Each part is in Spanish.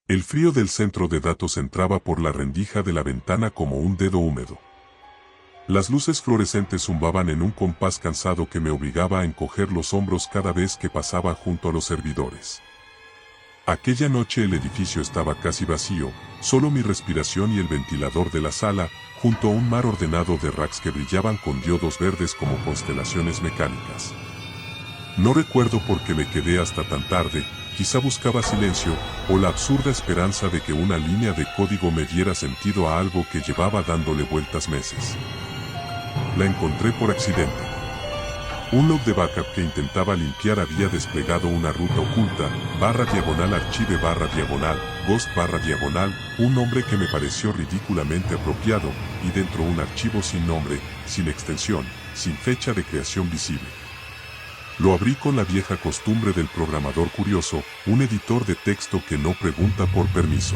El frío del centro de datos entraba por la rendija de la ventana como un dedo húmedo. Las luces fluorescentes zumbaban en un compás cansado que me obligaba a encoger los hombros cada vez que pasaba junto a los servidores. Aquella noche el edificio estaba casi vacío, solo mi respiración y el ventilador de la sala, junto a un mar ordenado de racks que brillaban con diodos verdes como constelaciones mecánicas. No recuerdo por qué me quedé hasta tan tarde, quizá buscaba silencio, o la absurda esperanza de que una línea de código me diera sentido a algo que llevaba dándole vueltas meses. La encontré por accidente. Un log de backup que intentaba limpiar había desplegado una ruta oculta, /archive/ghost/, un nombre que me pareció ridículamente apropiado, y dentro un archivo sin nombre, sin extensión, sin fecha de creación visible. Lo abrí con la vieja costumbre del programador curioso, un editor de texto que no pregunta por permiso.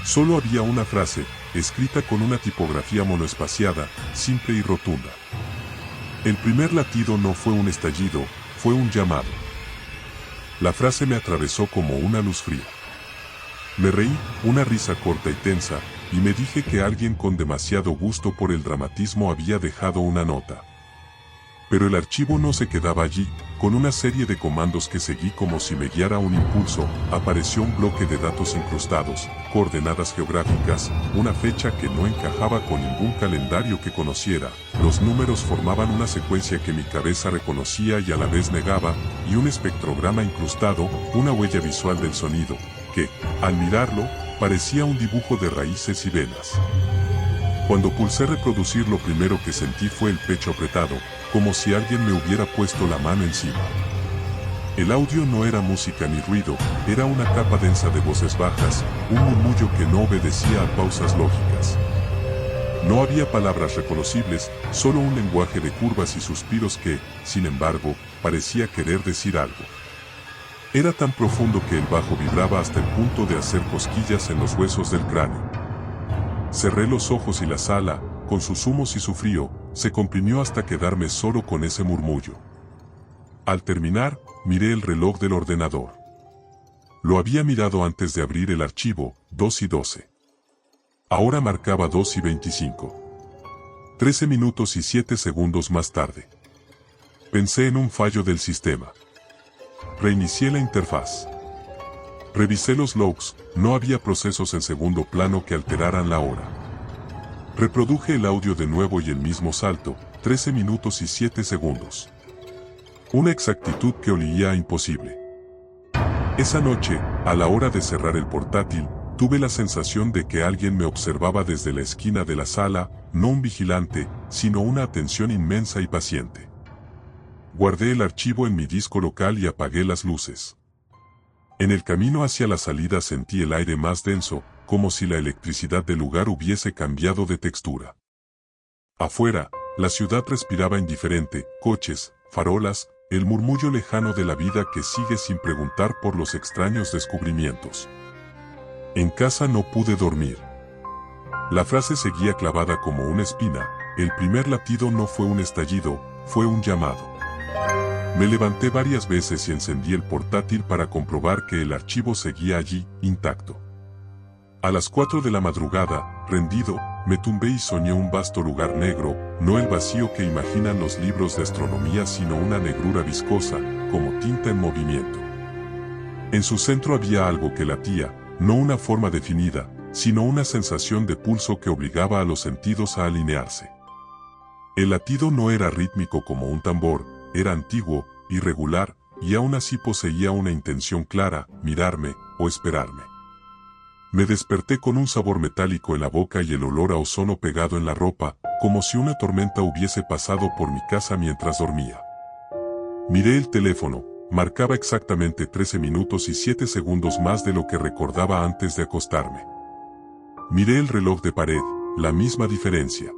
Solo había una frase, escrita con una tipografía monoespaciada, simple y rotunda. El primer latido no fue un estallido, fue un llamado. La frase me atravesó como una luz fría. Me reí, una risa corta y tensa, y me dije que alguien con demasiado gusto por el dramatismo había dejado una nota. Pero el archivo no se quedaba allí, con una serie de comandos que seguí como si me guiara un impulso, apareció un bloque de datos incrustados, coordenadas geográficas, una fecha que no encajaba con ningún calendario que conociera, los números formaban una secuencia que mi cabeza reconocía y a la vez negaba, y un espectrograma incrustado, una huella visual del sonido, que, al mirarlo, parecía un dibujo de raíces y venas. Cuando pulsé reproducir lo primero que sentí fue el pecho apretado, como si alguien me hubiera puesto la mano encima. El audio no era música ni ruido, era una capa densa de voces bajas, un murmullo que no obedecía a pausas lógicas. No había palabras reconocibles, solo un lenguaje de curvas y suspiros que, sin embargo, parecía querer decir algo. Era tan profundo que el bajo vibraba hasta el punto de hacer cosquillas en los huesos del cráneo. Cerré los ojos y la sala, con sus humos y su frío, se comprimió hasta quedarme solo con ese murmullo. Al terminar, miré el reloj del ordenador. Lo había mirado antes de abrir el archivo, 2:12. Ahora marcaba 2:25. 13 minutos y 7 segundos más tarde. Pensé en un fallo del sistema. Reinicié la interfaz. Revisé los logs, no había procesos en segundo plano que alteraran la hora. Reproduje el audio de nuevo y el mismo salto, 13 minutos y 7 segundos. Una exactitud que olía a imposible. Esa noche, a la hora de cerrar el portátil, tuve la sensación de que alguien me observaba desde la esquina de la sala, no un vigilante, sino una atención inmensa y paciente. Guardé el archivo en mi disco local y apagué las luces. En el camino hacia la salida sentí el aire más denso, como si la electricidad del lugar hubiese cambiado de textura. Afuera, la ciudad respiraba indiferente, coches, farolas, el murmullo lejano de la vida que sigue sin preguntar por los extraños descubrimientos. En casa no pude dormir. La frase seguía clavada como una espina, el primer latido no fue un estallido, fue un llamado. Me levanté varias veces y encendí el portátil para comprobar que el archivo seguía allí, intacto. A las 4 de la madrugada, rendido, me tumbé y soñé un vasto lugar negro, no el vacío que imaginan los libros de astronomía sino una negrura viscosa, como tinta en movimiento. En su centro había algo que latía, no una forma definida, sino una sensación de pulso que obligaba a los sentidos a alinearse. El latido no era rítmico como un tambor, era antiguo, irregular, y aún así poseía una intención clara, mirarme, o esperarme. Me desperté con un sabor metálico en la boca y el olor a ozono pegado en la ropa, como si una tormenta hubiese pasado por mi casa mientras dormía. Miré el teléfono, marcaba exactamente 13 minutos y 7 segundos más de lo que recordaba antes de acostarme. Miré el reloj de pared, la misma diferencia.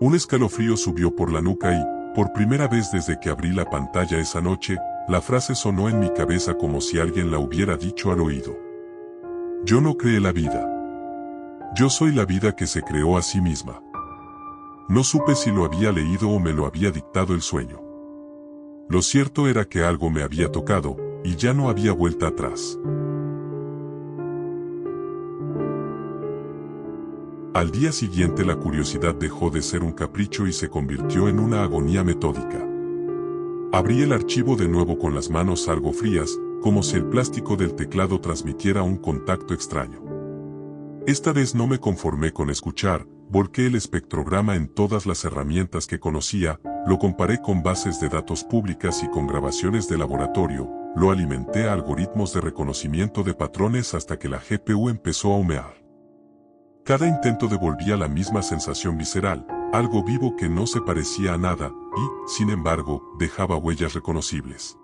Un escalofrío subió por la nuca y, por primera vez desde que abrí la pantalla esa noche, la frase sonó en mi cabeza como si alguien la hubiera dicho al oído. Yo no creé la vida. Yo soy la vida que se creó a sí misma. No supe si lo había leído o me lo había dictado el sueño. Lo cierto era que algo me había tocado, y ya no había vuelta atrás. Al día siguiente la curiosidad dejó de ser un capricho y se convirtió en una agonía metódica. Abrí el archivo de nuevo con las manos algo frías, como si el plástico del teclado transmitiera un contacto extraño. Esta vez no me conformé con escuchar, volqué el espectrograma en todas las herramientas que conocía, lo comparé con bases de datos públicas y con grabaciones de laboratorio, lo alimenté a algoritmos de reconocimiento de patrones hasta que la GPU empezó a humear. Cada intento devolvía la misma sensación visceral, algo vivo que no se parecía a nada, y, sin embargo, dejaba huellas reconocibles.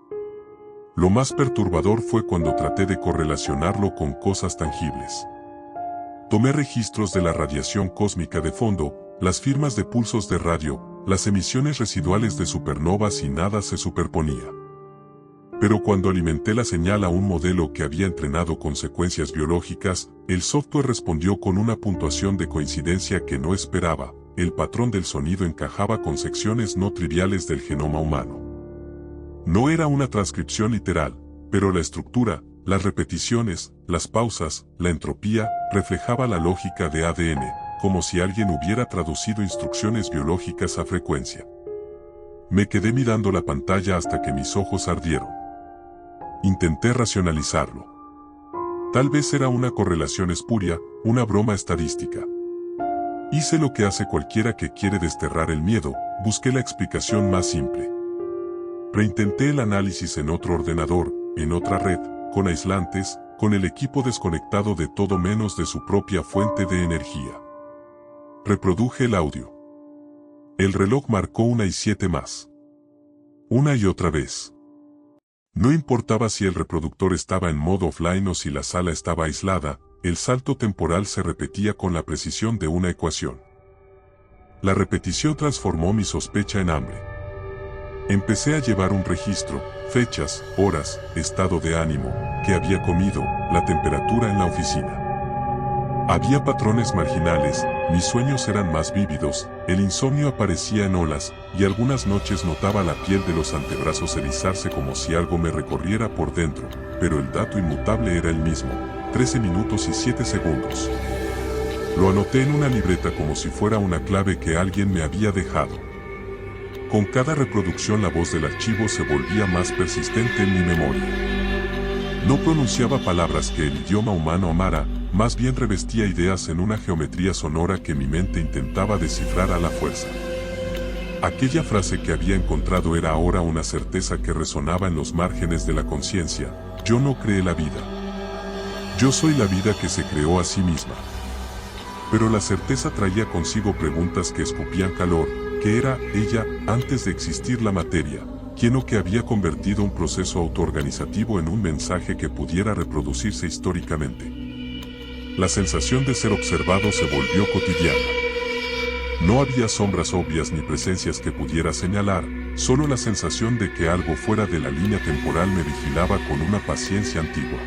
Lo más perturbador fue cuando traté de correlacionarlo con cosas tangibles. Tomé registros de la radiación cósmica de fondo, las firmas de pulsos de radio, las emisiones residuales de supernovas y nada se superponía. Pero cuando alimenté la señal a un modelo que había entrenado con secuencias biológicas, el software respondió con una puntuación de coincidencia que no esperaba. El patrón del sonido encajaba con secciones no triviales del genoma humano. No era una transcripción literal, pero la estructura, las repeticiones, las pausas, la entropía, reflejaba la lógica de ADN, como si alguien hubiera traducido instrucciones biológicas a frecuencia. Me quedé mirando la pantalla hasta que mis ojos ardieron. Intenté racionalizarlo. Tal vez era una correlación espuria, una broma estadística. Hice lo que hace cualquiera que quiere desterrar el miedo, busqué la explicación más simple. Reintenté el análisis en otro ordenador, en otra red, con aislantes, con el equipo desconectado de todo menos de su propia fuente de energía. Reproduje el audio. El reloj marcó 1 y 7 más. Una y otra vez. No importaba si el reproductor estaba en modo offline o si la sala estaba aislada, el salto temporal se repetía con la precisión de una ecuación. La repetición transformó mi sospecha en hambre. Empecé a llevar un registro, fechas, horas, estado de ánimo, qué había comido, la temperatura en la oficina. Había patrones marginales, mis sueños eran más vívidos, el insomnio aparecía en olas, y algunas noches notaba la piel de los antebrazos erizarse como si algo me recorriera por dentro, pero el dato inmutable era el mismo, 13 minutos y 7 segundos. Lo anoté en una libreta como si fuera una clave que alguien me había dejado. Con cada reproducción la voz del archivo se volvía más persistente en mi memoria. No pronunciaba palabras que el idioma humano amara, más bien revestía ideas en una geometría sonora que mi mente intentaba descifrar a la fuerza. Aquella frase que había encontrado era ahora una certeza que resonaba en los márgenes de la conciencia: yo no creé la vida. Yo soy la vida que se creó a sí misma. Pero la certeza traía consigo preguntas que escupían calor. ¿Qué era ella antes de existir la materia? ¿Quién o qué había convertido un proceso autoorganizativo en un mensaje que pudiera reproducirse históricamente? La sensación de ser observado se volvió cotidiana. No había sombras obvias ni presencias que pudiera señalar, solo la sensación de que algo fuera de la línea temporal me vigilaba con una paciencia antigua.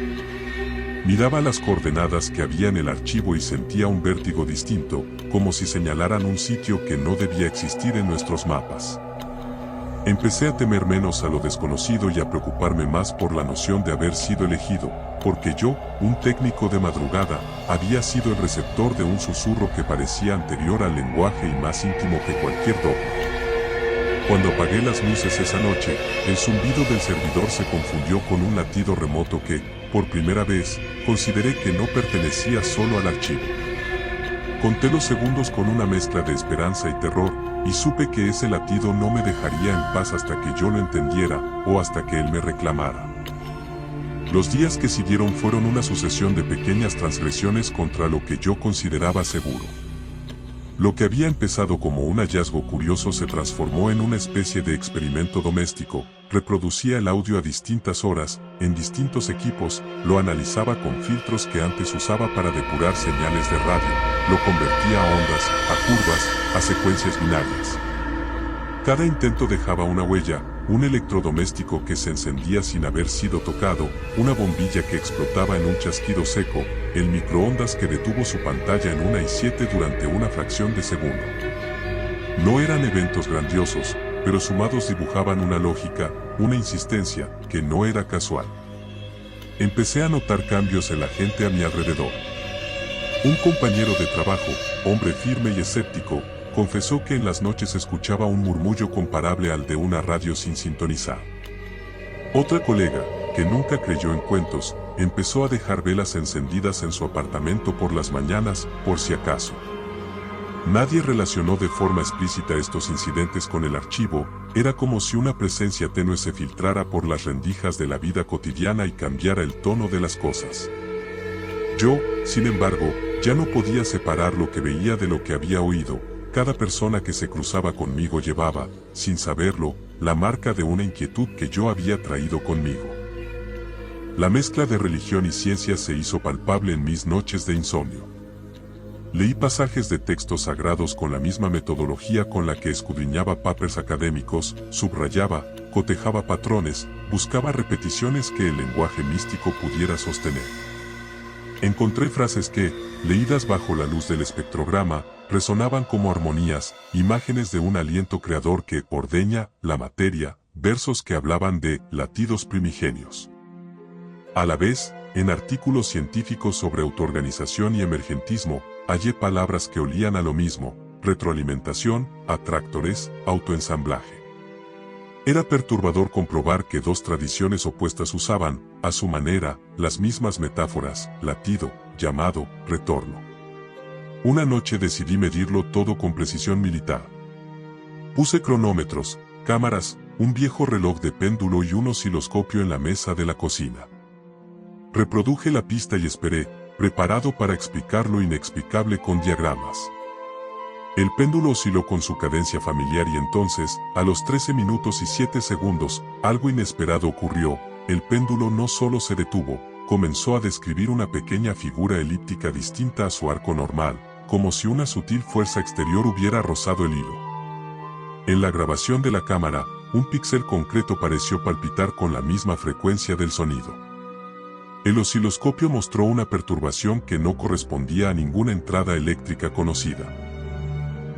Miraba las coordenadas que había en el archivo y sentía un vértigo distinto, como si señalaran un sitio que no debía existir en nuestros mapas. Empecé a temer menos a lo desconocido y a preocuparme más por la noción de haber sido elegido, porque yo, un técnico de madrugada, había sido el receptor de un susurro que parecía anterior al lenguaje y más íntimo que cualquier dogma. Cuando apagué las luces esa noche, el zumbido del servidor se confundió con un latido remoto que, por primera vez, consideré que no pertenecía solo al archivo. Conté los segundos con una mezcla de esperanza y terror, y supe que ese latido no me dejaría en paz hasta que yo lo entendiera, o hasta que él me reclamara. Los días que siguieron fueron una sucesión de pequeñas transgresiones contra lo que yo consideraba seguro. Lo que había empezado como un hallazgo curioso se transformó en una especie de experimento doméstico. Reproducía el audio a distintas horas, en distintos equipos, lo analizaba con filtros que antes usaba para depurar señales de radio, lo convertía a ondas, a curvas, a secuencias binarias. Cada intento dejaba una huella, un electrodoméstico que se encendía sin haber sido tocado, una bombilla que explotaba en un chasquido seco, el microondas que detuvo su pantalla en 1 y 7 durante una fracción de segundo. No eran eventos grandiosos, pero sumados dibujaban una lógica, una insistencia, que no era casual. Empecé a notar cambios en la gente a mi alrededor. Un compañero de trabajo, hombre firme y escéptico, confesó que en las noches escuchaba un murmullo comparable al de una radio sin sintonizar. Otra colega, que nunca creyó en cuentos, empezó a dejar velas encendidas en su apartamento por las mañanas, por si acaso. Nadie relacionó de forma explícita estos incidentes con el archivo, era como si una presencia tenue se filtrara por las rendijas de la vida cotidiana y cambiara el tono de las cosas. Yo, sin embargo, ya no podía separar lo que veía de lo que había oído. Cada persona que se cruzaba conmigo llevaba, sin saberlo, la marca de una inquietud que yo había traído conmigo. La mezcla de religión y ciencia se hizo palpable en mis noches de insomnio. Leí pasajes de textos sagrados con la misma metodología con la que escudriñaba papers académicos, subrayaba, cotejaba patrones, buscaba repeticiones que el lenguaje místico pudiera sostener. Encontré frases que, leídas bajo la luz del espectrograma, resonaban como armonías, imágenes de un aliento creador que ordeña la materia, versos que hablaban de latidos primigenios. A la vez, en artículos científicos sobre autoorganización y emergentismo, hallé palabras que olían a lo mismo: retroalimentación, atractores, autoensamblaje. Era perturbador comprobar que dos tradiciones opuestas usaban, a su manera, las mismas metáforas: latido, llamado, retorno. Una noche decidí medirlo todo con precisión militar. Puse cronómetros, cámaras, un viejo reloj de péndulo y un osciloscopio en la mesa de la cocina. Reproduje la pista y esperé, preparado para explicar lo inexplicable con diagramas. El péndulo osciló con su cadencia familiar y entonces, a los 13 minutos y 7 segundos, algo inesperado ocurrió. El péndulo no solo se detuvo, comenzó a describir una pequeña figura elíptica distinta a su arco normal, como si una sutil fuerza exterior hubiera rozado el hilo. En la grabación de la cámara, un píxel concreto pareció palpitar con la misma frecuencia del sonido. El osciloscopio mostró una perturbación que no correspondía a ninguna entrada eléctrica conocida.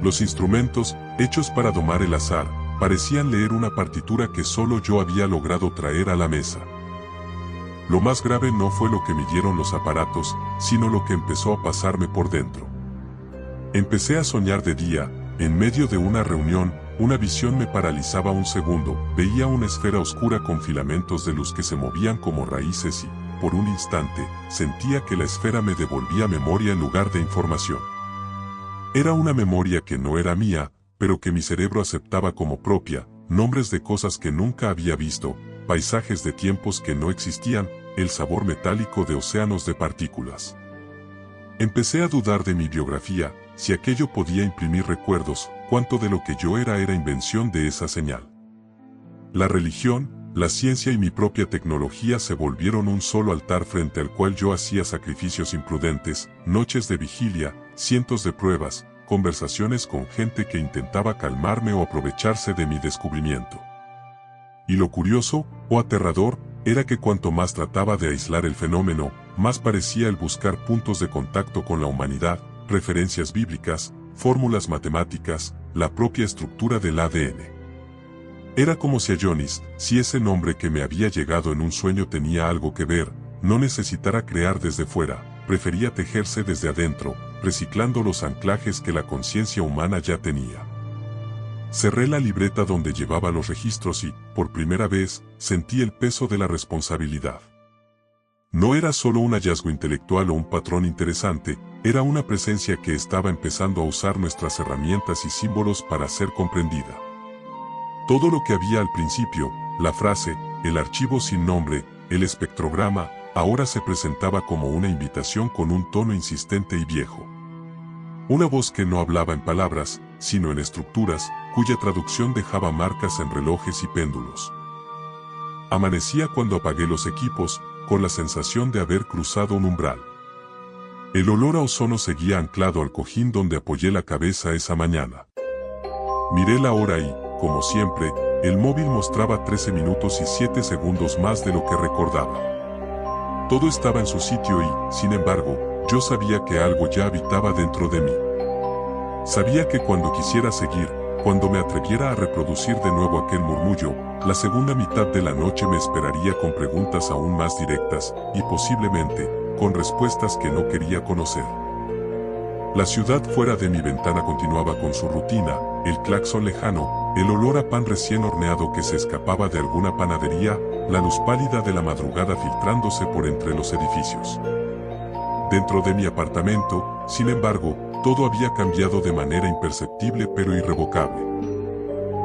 Los instrumentos, hechos para domar el azar, parecían leer una partitura que solo yo había logrado traer a la mesa. Lo más grave no fue lo que midieron los aparatos, sino lo que empezó a pasarme por dentro. Empecé a soñar de día, en medio de una reunión, una visión me paralizaba un segundo, veía una esfera oscura con filamentos de luz que se movían como raíces y, por un instante, sentía que la esfera me devolvía memoria en lugar de información. Era una memoria que no era mía, pero que mi cerebro aceptaba como propia, nombres de cosas que nunca había visto, paisajes de tiempos que no existían, el sabor metálico de océanos de partículas. Empecé a dudar de mi biografía, si aquello podía imprimir recuerdos, cuánto de lo que yo era invención de esa señal. La religión, la ciencia y mi propia tecnología se volvieron un solo altar frente al cual yo hacía sacrificios imprudentes, noches de vigilia, cientos de pruebas, conversaciones con gente que intentaba calmarme o aprovecharse de mi descubrimiento. Y lo curioso, o aterrador, era que cuanto más trataba de aislar el fenómeno, más parecía el buscar puntos de contacto con la humanidad, referencias bíblicas, fórmulas matemáticas, la propia estructura del ADN. Era como si Ayonis, si ese nombre que me había llegado en un sueño tenía algo que ver, no necesitara crear desde fuera, prefería tejerse desde adentro, reciclando los anclajes que la conciencia humana ya tenía. Cerré la libreta donde llevaba los registros y, por primera vez, sentí el peso de la responsabilidad. No era solo un hallazgo intelectual o un patrón interesante, era una presencia que estaba empezando a usar nuestras herramientas y símbolos para ser comprendida. Todo lo que había al principio, la frase, el archivo sin nombre, el espectrograma, ahora se presentaba como una invitación con un tono insistente y viejo. Una voz que no hablaba en palabras, sino en estructuras, cuya traducción dejaba marcas en relojes y péndulos. Amanecía cuando apagué los equipos, con la sensación de haber cruzado un umbral. El olor a ozono seguía anclado al cojín donde apoyé la cabeza esa mañana. Miré la hora y, como siempre, el móvil mostraba 13 minutos y 7 segundos más de lo que recordaba. Todo estaba en su sitio y, sin embargo, yo sabía que algo ya habitaba dentro de mí. Sabía que cuando quisiera seguir, cuando me atreviera a reproducir de nuevo aquel murmullo, la segunda mitad de la noche me esperaría con preguntas aún más directas, y posiblemente, con respuestas que no quería conocer. La ciudad fuera de mi ventana continuaba con su rutina, el claxon lejano, el olor a pan recién horneado que se escapaba de alguna panadería, la luz pálida de la madrugada filtrándose por entre los edificios. Dentro de mi apartamento, sin embargo, todo había cambiado de manera imperceptible pero irrevocable.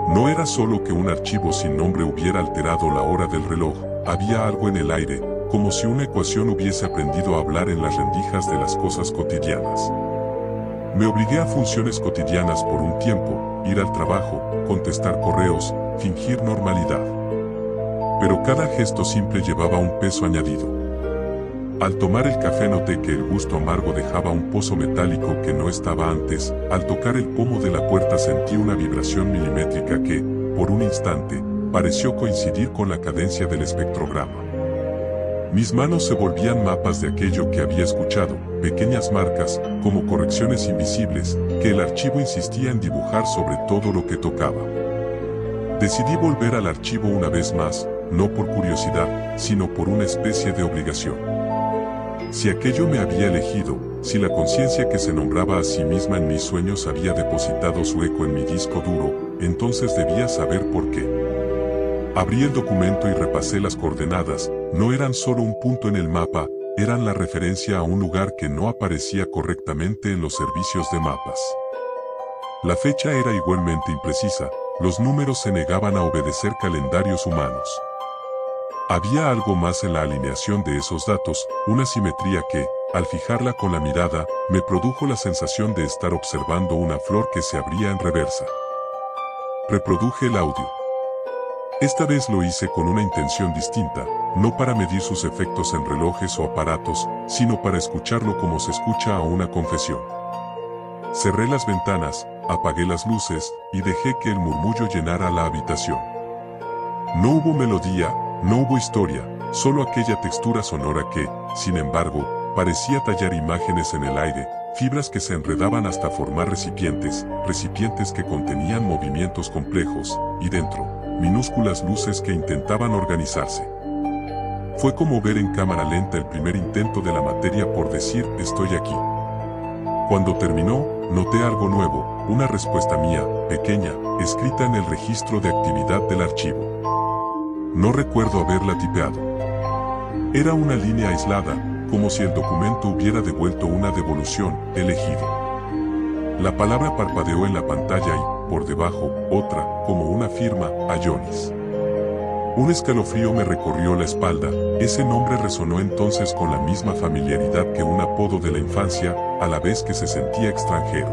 No era solo que un archivo sin nombre hubiera alterado la hora del reloj, había algo en el aire, como si una ecuación hubiese aprendido a hablar en las rendijas de las cosas cotidianas. Me obligué a funciones cotidianas por un tiempo, ir al trabajo, contestar correos, fingir normalidad. Pero cada gesto simple llevaba un peso añadido. Al tomar el café noté que el gusto amargo dejaba un pozo metálico que no estaba antes, al tocar el pomo de la puerta sentí una vibración milimétrica que, por un instante, pareció coincidir con la cadencia del espectrograma. Mis manos se volvían mapas de aquello que había escuchado, pequeñas marcas, como correcciones invisibles, que el archivo insistía en dibujar sobre todo lo que tocaba. Decidí volver al archivo una vez más, no por curiosidad, sino por una especie de obligación. Si aquello me había elegido, si la conciencia que se nombraba a sí misma en mis sueños había depositado su eco en mi disco duro, entonces debía saber por qué. Abrí el documento y repasé las coordenadas, no eran solo un punto en el mapa, eran la referencia a un lugar que no aparecía correctamente en los servicios de mapas. La fecha era igualmente imprecisa, los números se negaban a obedecer calendarios humanos. Había algo más en la alineación de esos datos, una simetría que, al fijarla con la mirada, me produjo la sensación de estar observando una flor que se abría en reversa. Reproduje el audio. Esta vez lo hice con una intención distinta, no para medir sus efectos en relojes o aparatos, sino para escucharlo como se escucha a una confesión. Cerré las ventanas, apagué las luces, y dejé que el murmullo llenara la habitación. No hubo melodía, no hubo historia, solo aquella textura sonora que, sin embargo, parecía tallar imágenes en el aire, fibras que se enredaban hasta formar recipientes que contenían movimientos complejos, y dentro, minúsculas luces que intentaban organizarse. Fue como ver en cámara lenta el primer intento de la materia por decir «estoy aquí». Cuando terminó, noté algo nuevo, una respuesta mía, pequeña, escrita en el registro de actividad del archivo. No recuerdo haberla tipeado. Era una línea aislada, como si el documento hubiera devuelto una devolución, elegido. La palabra parpadeó en la pantalla y, por debajo, otra, como una firma, Ayonis. Un escalofrío me recorrió la espalda, ese nombre resonó entonces con la misma familiaridad que un apodo de la infancia, a la vez que se sentía extranjero.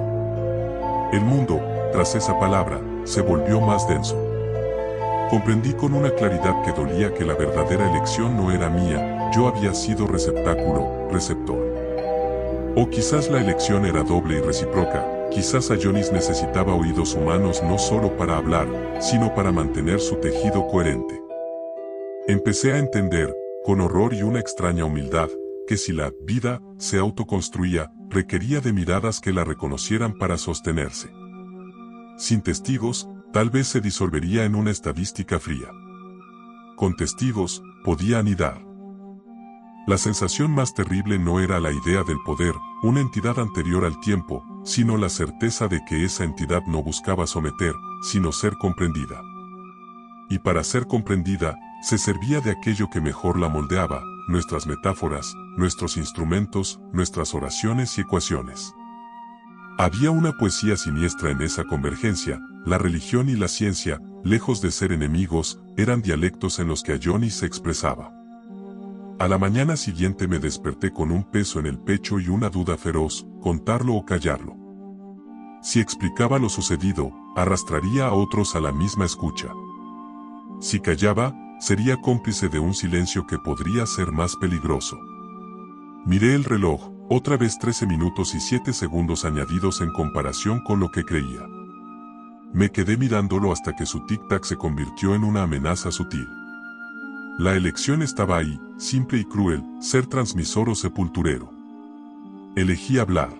El mundo, tras esa palabra, se volvió más denso. Comprendí con una claridad que dolía que la verdadera elección no era mía, yo había sido receptáculo, receptor. O quizás la elección era doble y recíproca, quizás Ayonis necesitaba oídos humanos no solo para hablar, sino para mantener su tejido coherente. Empecé a entender, con horror y una extraña humildad, que si la vida se autoconstruía, requería de miradas que la reconocieran para sostenerse. Sin testigos, tal vez se disolvería en una estadística fría. Con testigos, podía anidar. La sensación más terrible no era la idea del poder, una entidad anterior al tiempo, sino la certeza de que esa entidad no buscaba someter, sino ser comprendida. Y para ser comprendida, se servía de aquello que mejor la moldeaba, nuestras metáforas, nuestros instrumentos, nuestras oraciones y ecuaciones. Había una poesía siniestra en esa convergencia, la religión y la ciencia, lejos de ser enemigos, eran dialectos en los que Ayonis se expresaba. A la mañana siguiente me desperté con un peso en el pecho y una duda feroz, contarlo o callarlo. Si explicaba lo sucedido, arrastraría a otros a la misma escucha. Si callaba, sería cómplice de un silencio que podría ser más peligroso. Miré el reloj, otra vez 13 minutos y 7 segundos añadidos en comparación con lo que creía. Me quedé mirándolo hasta que su tic-tac se convirtió en una amenaza sutil. La elección estaba ahí, simple y cruel, ser transmisor o sepulturero. Elegí hablar.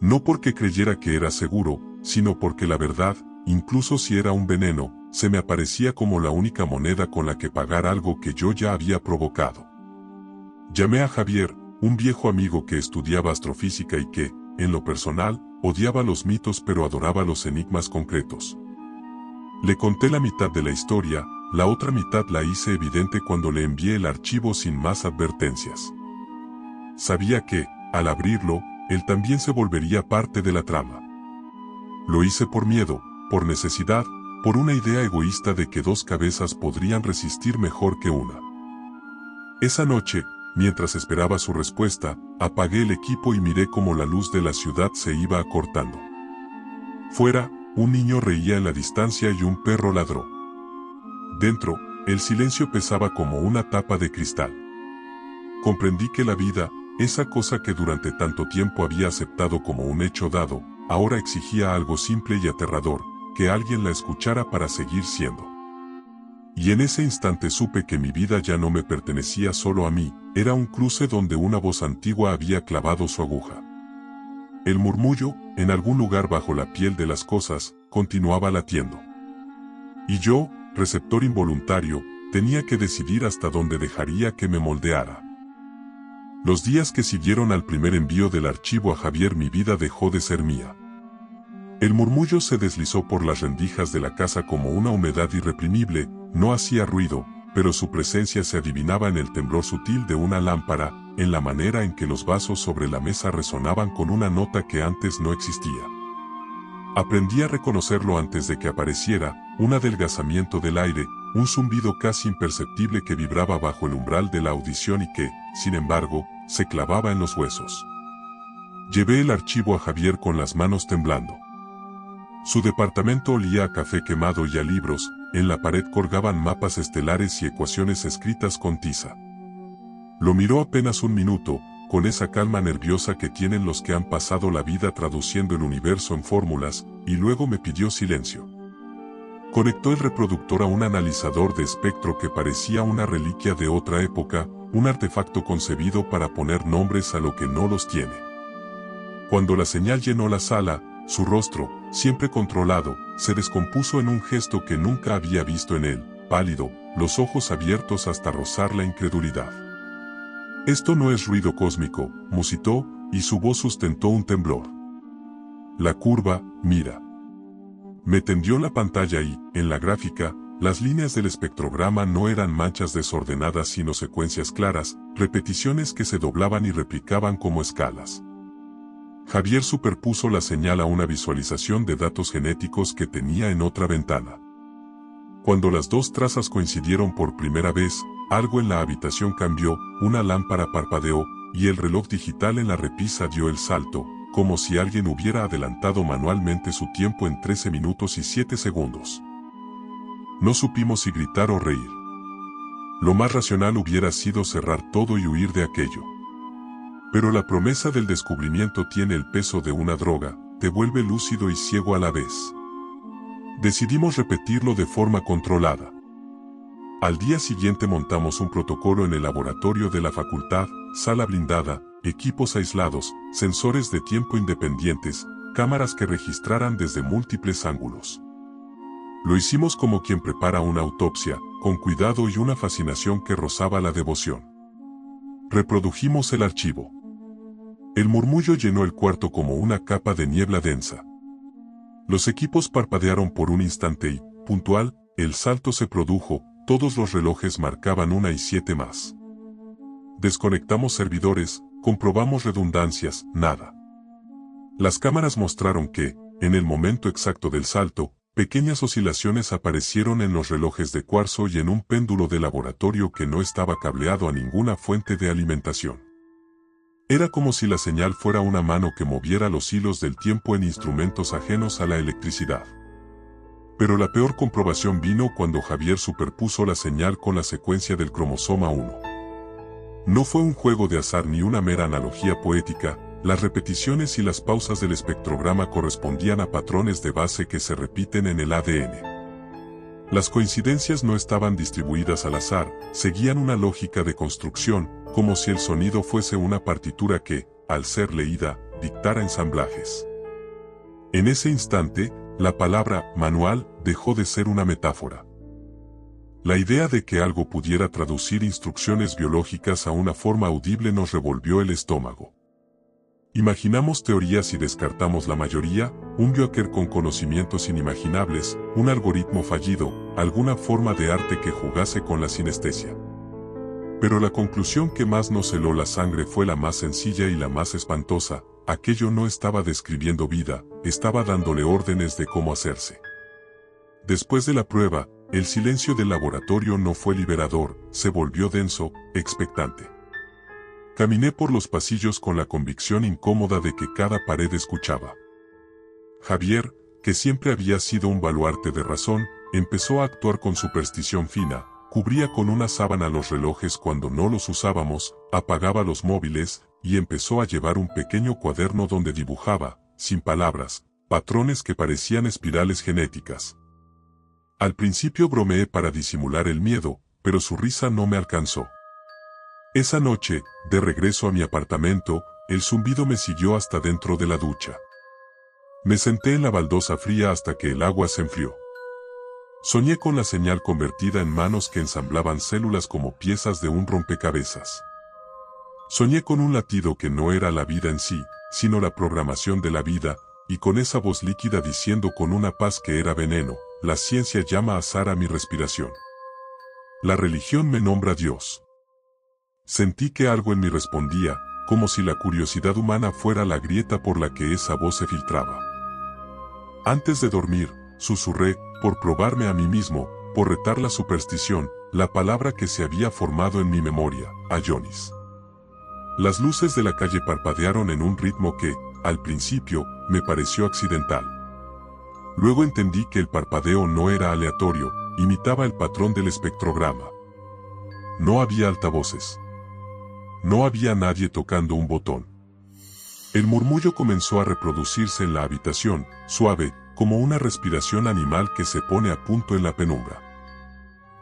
No porque creyera que era seguro, sino porque la verdad, incluso si era un veneno, se me aparecía como la única moneda con la que pagar algo que yo ya había provocado. Llamé a Javier, un viejo amigo que estudiaba astrofísica y que, en lo personal, odiaba los mitos pero adoraba los enigmas concretos. Le conté la mitad de la historia, la otra mitad la hice evidente cuando le envié el archivo sin más advertencias. Sabía que, al abrirlo, él también se volvería parte de la trama. Lo hice por miedo, por necesidad, por una idea egoísta de que dos cabezas podrían resistir mejor que una. Esa noche, mientras esperaba su respuesta, apagué el equipo y miré cómo la luz de la ciudad se iba acortando. Fuera, un niño reía en la distancia y un perro ladró. Dentro, el silencio pesaba como una tapa de cristal. Comprendí que la vida, esa cosa que durante tanto tiempo había aceptado como un hecho dado, ahora exigía algo simple y aterrador, que alguien la escuchara para seguir siendo. Y en ese instante supe que mi vida ya no me pertenecía solo a mí, era un cruce donde una voz antigua había clavado su aguja. El murmullo, en algún lugar bajo la piel de las cosas, continuaba latiendo. Y yo, receptor involuntario, tenía que decidir hasta dónde dejaría que me moldeara. Los días que siguieron al primer envío del archivo a Javier, mi vida dejó de ser mía. El murmullo se deslizó por las rendijas de la casa como una humedad irreprimible, no hacía ruido, pero su presencia se adivinaba en el temblor sutil de una lámpara, en la manera en que los vasos sobre la mesa resonaban con una nota que antes no existía. Aprendí a reconocerlo antes de que apareciera, un adelgazamiento del aire, un zumbido casi imperceptible que vibraba bajo el umbral de la audición y que, sin embargo, se clavaba en los huesos. Llevé el archivo a Javier con las manos temblando. Su departamento olía a café quemado y a libros, en la pared colgaban mapas estelares y ecuaciones escritas con tiza. Lo miró apenas un minuto, con esa calma nerviosa que tienen los que han pasado la vida traduciendo el universo en fórmulas, y luego me pidió silencio. Conectó el reproductor a un analizador de espectro que parecía una reliquia de otra época, un artefacto concebido para poner nombres a lo que no los tiene. Cuando la señal llenó la sala, su rostro, siempre controlado, se descompuso en un gesto que nunca había visto en él, pálido, los ojos abiertos hasta rozar la incredulidad. «Esto no es ruido cósmico», musitó, y su voz sustentó un temblor. «La curva, mira». Me tendió la pantalla y, en la gráfica, las líneas del espectrograma no eran manchas desordenadas sino secuencias claras, repeticiones que se doblaban y replicaban como escalas. Javier superpuso la señal a una visualización de datos genéticos que tenía en otra ventana. Cuando las dos trazas coincidieron por primera vez, algo en la habitación cambió, una lámpara parpadeó, y el reloj digital en la repisa dio el salto, como si alguien hubiera adelantado manualmente su tiempo en 13 minutos y 7 segundos. No supimos si gritar o reír. Lo más racional hubiera sido cerrar todo y huir de aquello. Pero la promesa del descubrimiento tiene el peso de una droga, te vuelve lúcido y ciego a la vez. Decidimos repetirlo de forma controlada. Al día siguiente montamos un protocolo en el laboratorio de la facultad, sala blindada, equipos aislados, sensores de tiempo independientes, cámaras que registraran desde múltiples ángulos. Lo hicimos como quien prepara una autopsia, con cuidado y una fascinación que rozaba la devoción. Reprodujimos el archivo. El murmullo llenó el cuarto como una capa de niebla densa. Los equipos parpadearon por un instante y, puntual, el salto se produjo, todos los relojes marcaban 1 y 7 más. Desconectamos servidores, comprobamos redundancias, nada. Las cámaras mostraron que, en el momento exacto del salto, pequeñas oscilaciones aparecieron en los relojes de cuarzo y en un péndulo de laboratorio que no estaba cableado a ninguna fuente de alimentación. Era como si la señal fuera una mano que moviera los hilos del tiempo en instrumentos ajenos a la electricidad. Pero la peor comprobación vino cuando Javier superpuso la señal con la secuencia del cromosoma 1. No fue un juego de azar ni una mera analogía poética, las repeticiones y las pausas del espectrograma correspondían a patrones de base que se repiten en el ADN. Las coincidencias no estaban distribuidas al azar, seguían una lógica de construcción, como si el sonido fuese una partitura que, al ser leída, dictara ensamblajes. En ese instante, la palabra «manual» dejó de ser una metáfora. La idea de que algo pudiera traducir instrucciones biológicas a una forma audible nos revolvió el estómago. Imaginamos teorías y descartamos la mayoría, un Joker con conocimientos inimaginables, un algoritmo fallido, alguna forma de arte que jugase con la sinestesia. Pero la conclusión que más nos heló la sangre fue la más sencilla y la más espantosa: aquello no estaba describiendo vida, estaba dándole órdenes de cómo hacerse. Después de la prueba, el silencio del laboratorio no fue liberador, se volvió denso, expectante. Caminé por los pasillos con la convicción incómoda de que cada pared escuchaba. Javier, que siempre había sido un baluarte de razón, empezó a actuar con superstición fina, cubría con una sábana los relojes cuando no los usábamos, apagaba los móviles, y empezó a llevar un pequeño cuaderno donde dibujaba, sin palabras, patrones que parecían espirales genéticas. Al principio bromeé para disimular el miedo, pero su risa no me alcanzó. Esa noche, de regreso a mi apartamento, el zumbido me siguió hasta dentro de la ducha. Me senté en la baldosa fría hasta que el agua se enfrió. Soñé con la señal convertida en manos que ensamblaban células como piezas de un rompecabezas. Soñé con un latido que no era la vida en sí, sino la programación de la vida, y con esa voz líquida diciendo con una paz que era veneno: la ciencia llama azar a mi respiración. La religión me nombra Dios. Sentí que algo en mí respondía, como si la curiosidad humana fuera la grieta por la que esa voz se filtraba. Antes de dormir, susurré, por probarme a mí mismo, por retar la superstición, la palabra que se había formado en mi memoria: Ayonis. Las luces de la calle parpadearon en un ritmo que, al principio, me pareció accidental. Luego entendí que el parpadeo no era aleatorio, imitaba el patrón del espectrograma. No había altavoces. No había nadie tocando un botón. El murmullo comenzó a reproducirse en la habitación, suave, como una respiración animal que se pone a punto en la penumbra.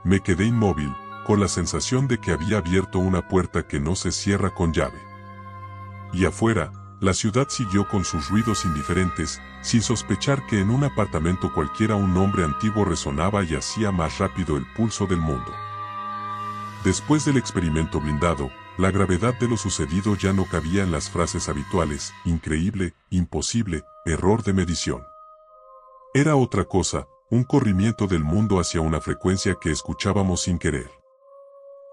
Me quedé inmóvil, con la sensación de que había abierto una puerta que no se cierra con llave. Y afuera, la ciudad siguió con sus ruidos indiferentes, sin sospechar que en un apartamento cualquiera un nombre antiguo resonaba y hacía más rápido el pulso del mundo. Después del experimento blindado, la gravedad de lo sucedido ya no cabía en las frases habituales: increíble, imposible, error de medición. Era otra cosa, un corrimiento del mundo hacia una frecuencia que escuchábamos sin querer.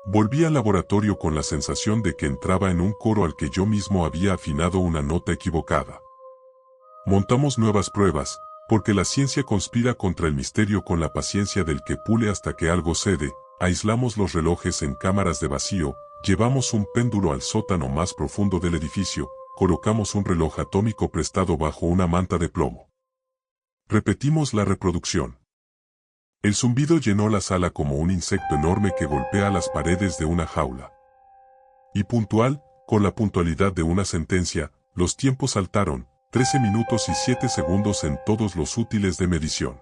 Volví al laboratorio con la sensación de que entraba en un coro al que yo mismo había afinado una nota equivocada. Montamos nuevas pruebas, porque la ciencia conspira contra el misterio con la paciencia del que pule hasta que algo cede. Aislamos los relojes en cámaras de vacío, llevamos un péndulo al sótano más profundo del edificio, colocamos un reloj atómico prestado bajo una manta de plomo. Repetimos la reproducción. El zumbido llenó la sala como un insecto enorme que golpea las paredes de una jaula. Y puntual, con la puntualidad de una sentencia, los tiempos saltaron: 13 minutos y 7 segundos en todos los útiles de medición.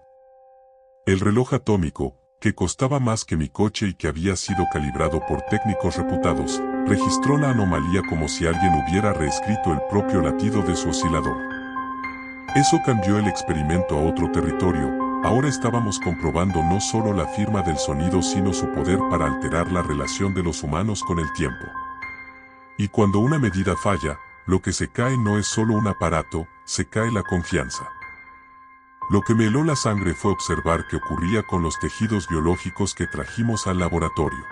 El reloj atómico, que costaba más que mi coche y que había sido calibrado por técnicos reputados, registró la anomalía como si alguien hubiera reescrito el propio latido de su oscilador. Eso cambió el experimento a otro territorio. Ahora estábamos comprobando no solo la firma del sonido sino su poder para alterar la relación de los humanos con el tiempo. Y cuando una medida falla, lo que se cae no es solo un aparato, se cae la confianza. Lo que me heló la sangre fue observar qué ocurría con los tejidos biológicos que trajimos al laboratorio.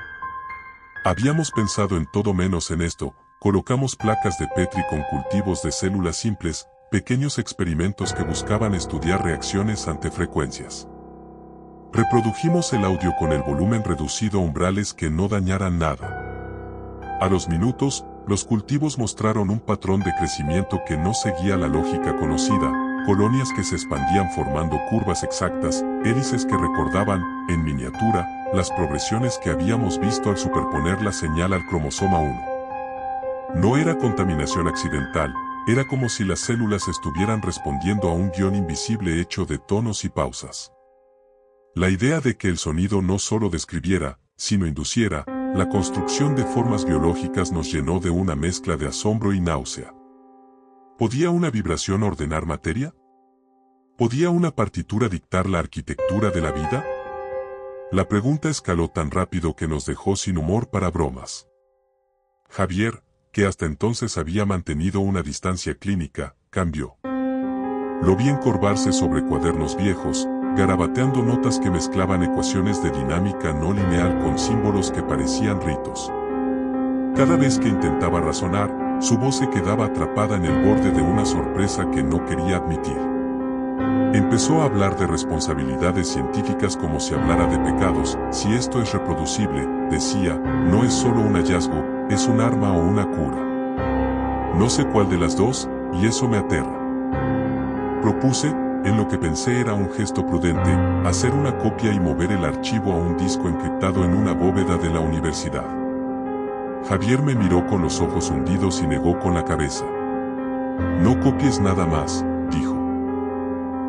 Habíamos pensado en todo menos en esto. Colocamos placas de Petri con cultivos de células simples, pequeños experimentos que buscaban estudiar reacciones ante frecuencias. Reprodujimos el audio con el volumen reducido a umbrales que no dañaran nada. A los minutos, los cultivos mostraron un patrón de crecimiento que no seguía la lógica conocida: colonias que se expandían formando curvas exactas, hélices que recordaban, en miniatura, las progresiones que habíamos visto al superponer la señal al cromosoma 1. No era contaminación accidental, era como si las células estuvieran respondiendo a un guión invisible hecho de tonos y pausas. La idea de que el sonido no solo describiera, sino induciera, la construcción de formas biológicas nos llenó de una mezcla de asombro y náusea. ¿Podía una vibración ordenar materia? ¿Podía una partitura dictar la arquitectura de la vida? La pregunta escaló tan rápido que nos dejó sin humor para bromas. Javier, que hasta entonces había mantenido una distancia clínica, cambió. Lo vi encorvarse sobre cuadernos viejos, garabateando notas que mezclaban ecuaciones de dinámica no lineal con símbolos que parecían ritos. Cada vez que intentaba razonar, su voz se quedaba atrapada en el borde de una sorpresa que no quería admitir. Empezó a hablar de responsabilidades científicas como si hablara de pecados. Si esto es reproducible, decía, no es solo un hallazgo, es un arma o una cura. No sé cuál de las dos, y eso me aterra. Propuse, en lo que pensé era un gesto prudente, hacer una copia y mover el archivo a un disco encriptado en una bóveda de la universidad. Javier me miró con los ojos hundidos y negó con la cabeza. No copies nada más, dijo.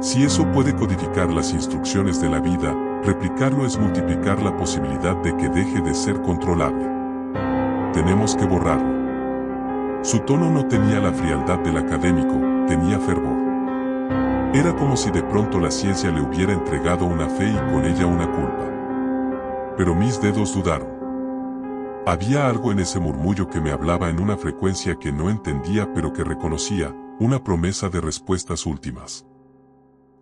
Si eso puede codificar las instrucciones de la vida, replicarlo es multiplicar la posibilidad de que deje de ser controlable. Tenemos que borrarlo. Su tono no tenía la frialdad del académico, tenía fervor. Era como si de pronto la ciencia le hubiera entregado una fe y con ella una culpa. Pero mis dedos dudaron. Había algo en ese murmullo que me hablaba en una frecuencia que no entendía pero que reconocía, una promesa de respuestas últimas.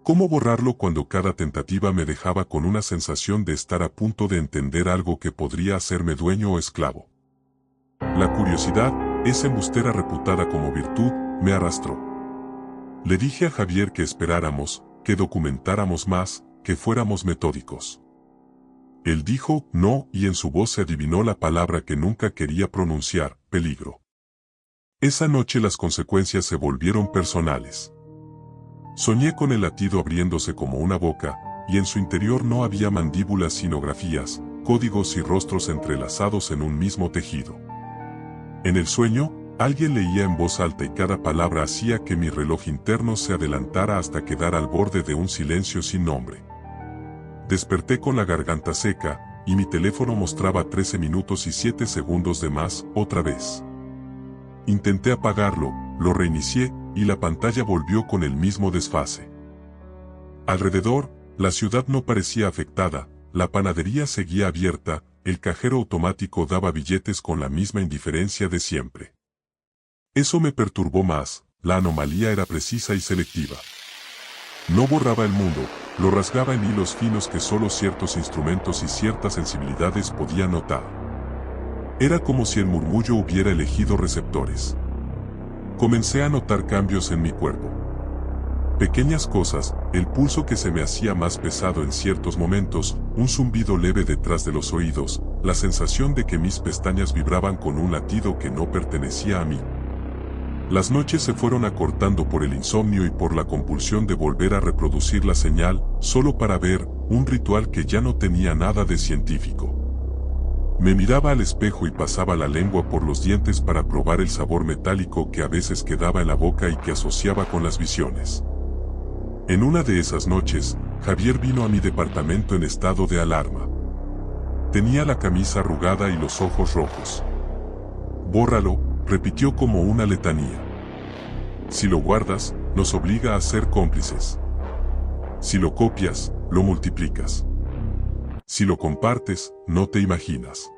¿Cómo borrarlo cuando cada tentativa me dejaba con una sensación de estar a punto de entender algo que podría hacerme dueño o esclavo? La curiosidad, esa embustera reputada como virtud, me arrastró. Le dije a Javier que esperáramos, que documentáramos más, que fuéramos metódicos. Él dijo, no, y en su voz se adivinó la palabra que nunca quería pronunciar, peligro. Esa noche las consecuencias se volvieron personales. Soñé con el latido abriéndose como una boca, y en su interior no había mandíbulas sino grafías, códigos y rostros entrelazados en un mismo tejido. En el sueño, alguien leía en voz alta y cada palabra hacía que mi reloj interno se adelantara hasta quedar al borde de un silencio sin nombre. Desperté con la garganta seca, y mi teléfono mostraba 13 minutos y 7 segundos de más, otra vez. Intenté apagarlo, lo reinicié, y la pantalla volvió con el mismo desfase. Alrededor, la ciudad no parecía afectada, la panadería seguía abierta, el cajero automático daba billetes con la misma indiferencia de siempre. Eso me perturbó más, la anomalía era precisa y selectiva. No borraba el mundo, lo rasgaba en hilos finos que solo ciertos instrumentos y ciertas sensibilidades podían notar. Era como si el murmullo hubiera elegido receptores. Comencé a notar cambios en mi cuerpo. Pequeñas cosas, el pulso que se me hacía más pesado en ciertos momentos, un zumbido leve detrás de los oídos, la sensación de que mis pestañas vibraban con un latido que no pertenecía a mí. Las noches se fueron acortando por el insomnio y por la compulsión de volver a reproducir la señal, solo para ver, un ritual que ya no tenía nada de científico. Me miraba al espejo y pasaba la lengua por los dientes para probar el sabor metálico que a veces quedaba en la boca y que asociaba con las visiones. En una de esas noches, Javier vino a mi departamento en estado de alarma. Tenía la camisa arrugada y los ojos rojos. «Bórralo», repitió como una letanía. «Si lo guardas, nos obliga a ser cómplices. Si lo copias, lo multiplicas. Si lo compartes, no te imaginas».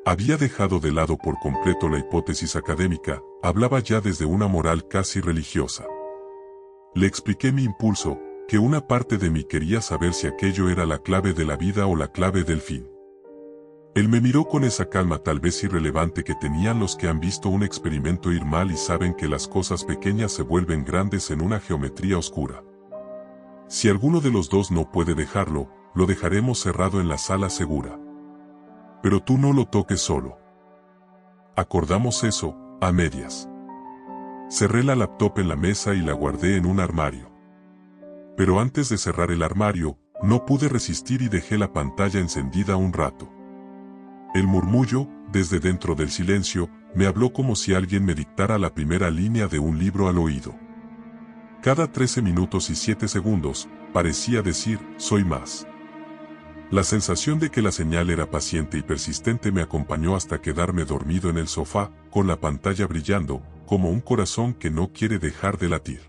Había dejado de lado por completo la hipótesis académica, hablaba ya desde una moral casi religiosa. Le expliqué mi impulso, que una parte de mí quería saber si aquello era la clave de la vida o la clave del fin. Él me miró con esa calma tal vez irrelevante que tenían los que han visto un experimento ir mal y saben que las cosas pequeñas se vuelven grandes en una geometría oscura. Si alguno de los dos no puede dejarlo, lo dejaremos cerrado en la sala segura. Pero tú no lo toques solo. Acordamos eso, a medias. Cerré la laptop en la mesa y la guardé en un armario. Pero antes de cerrar el armario, no pude resistir y dejé la pantalla encendida un rato. El murmullo, desde dentro del silencio, me habló como si alguien me dictara la primera línea de un libro al oído. Cada 13 minutos y 7 segundos, parecía decir, soy más. La sensación de que la señal era paciente y persistente me acompañó hasta quedarme dormido en el sofá, con la pantalla brillando, como un corazón que no quiere dejar de latir.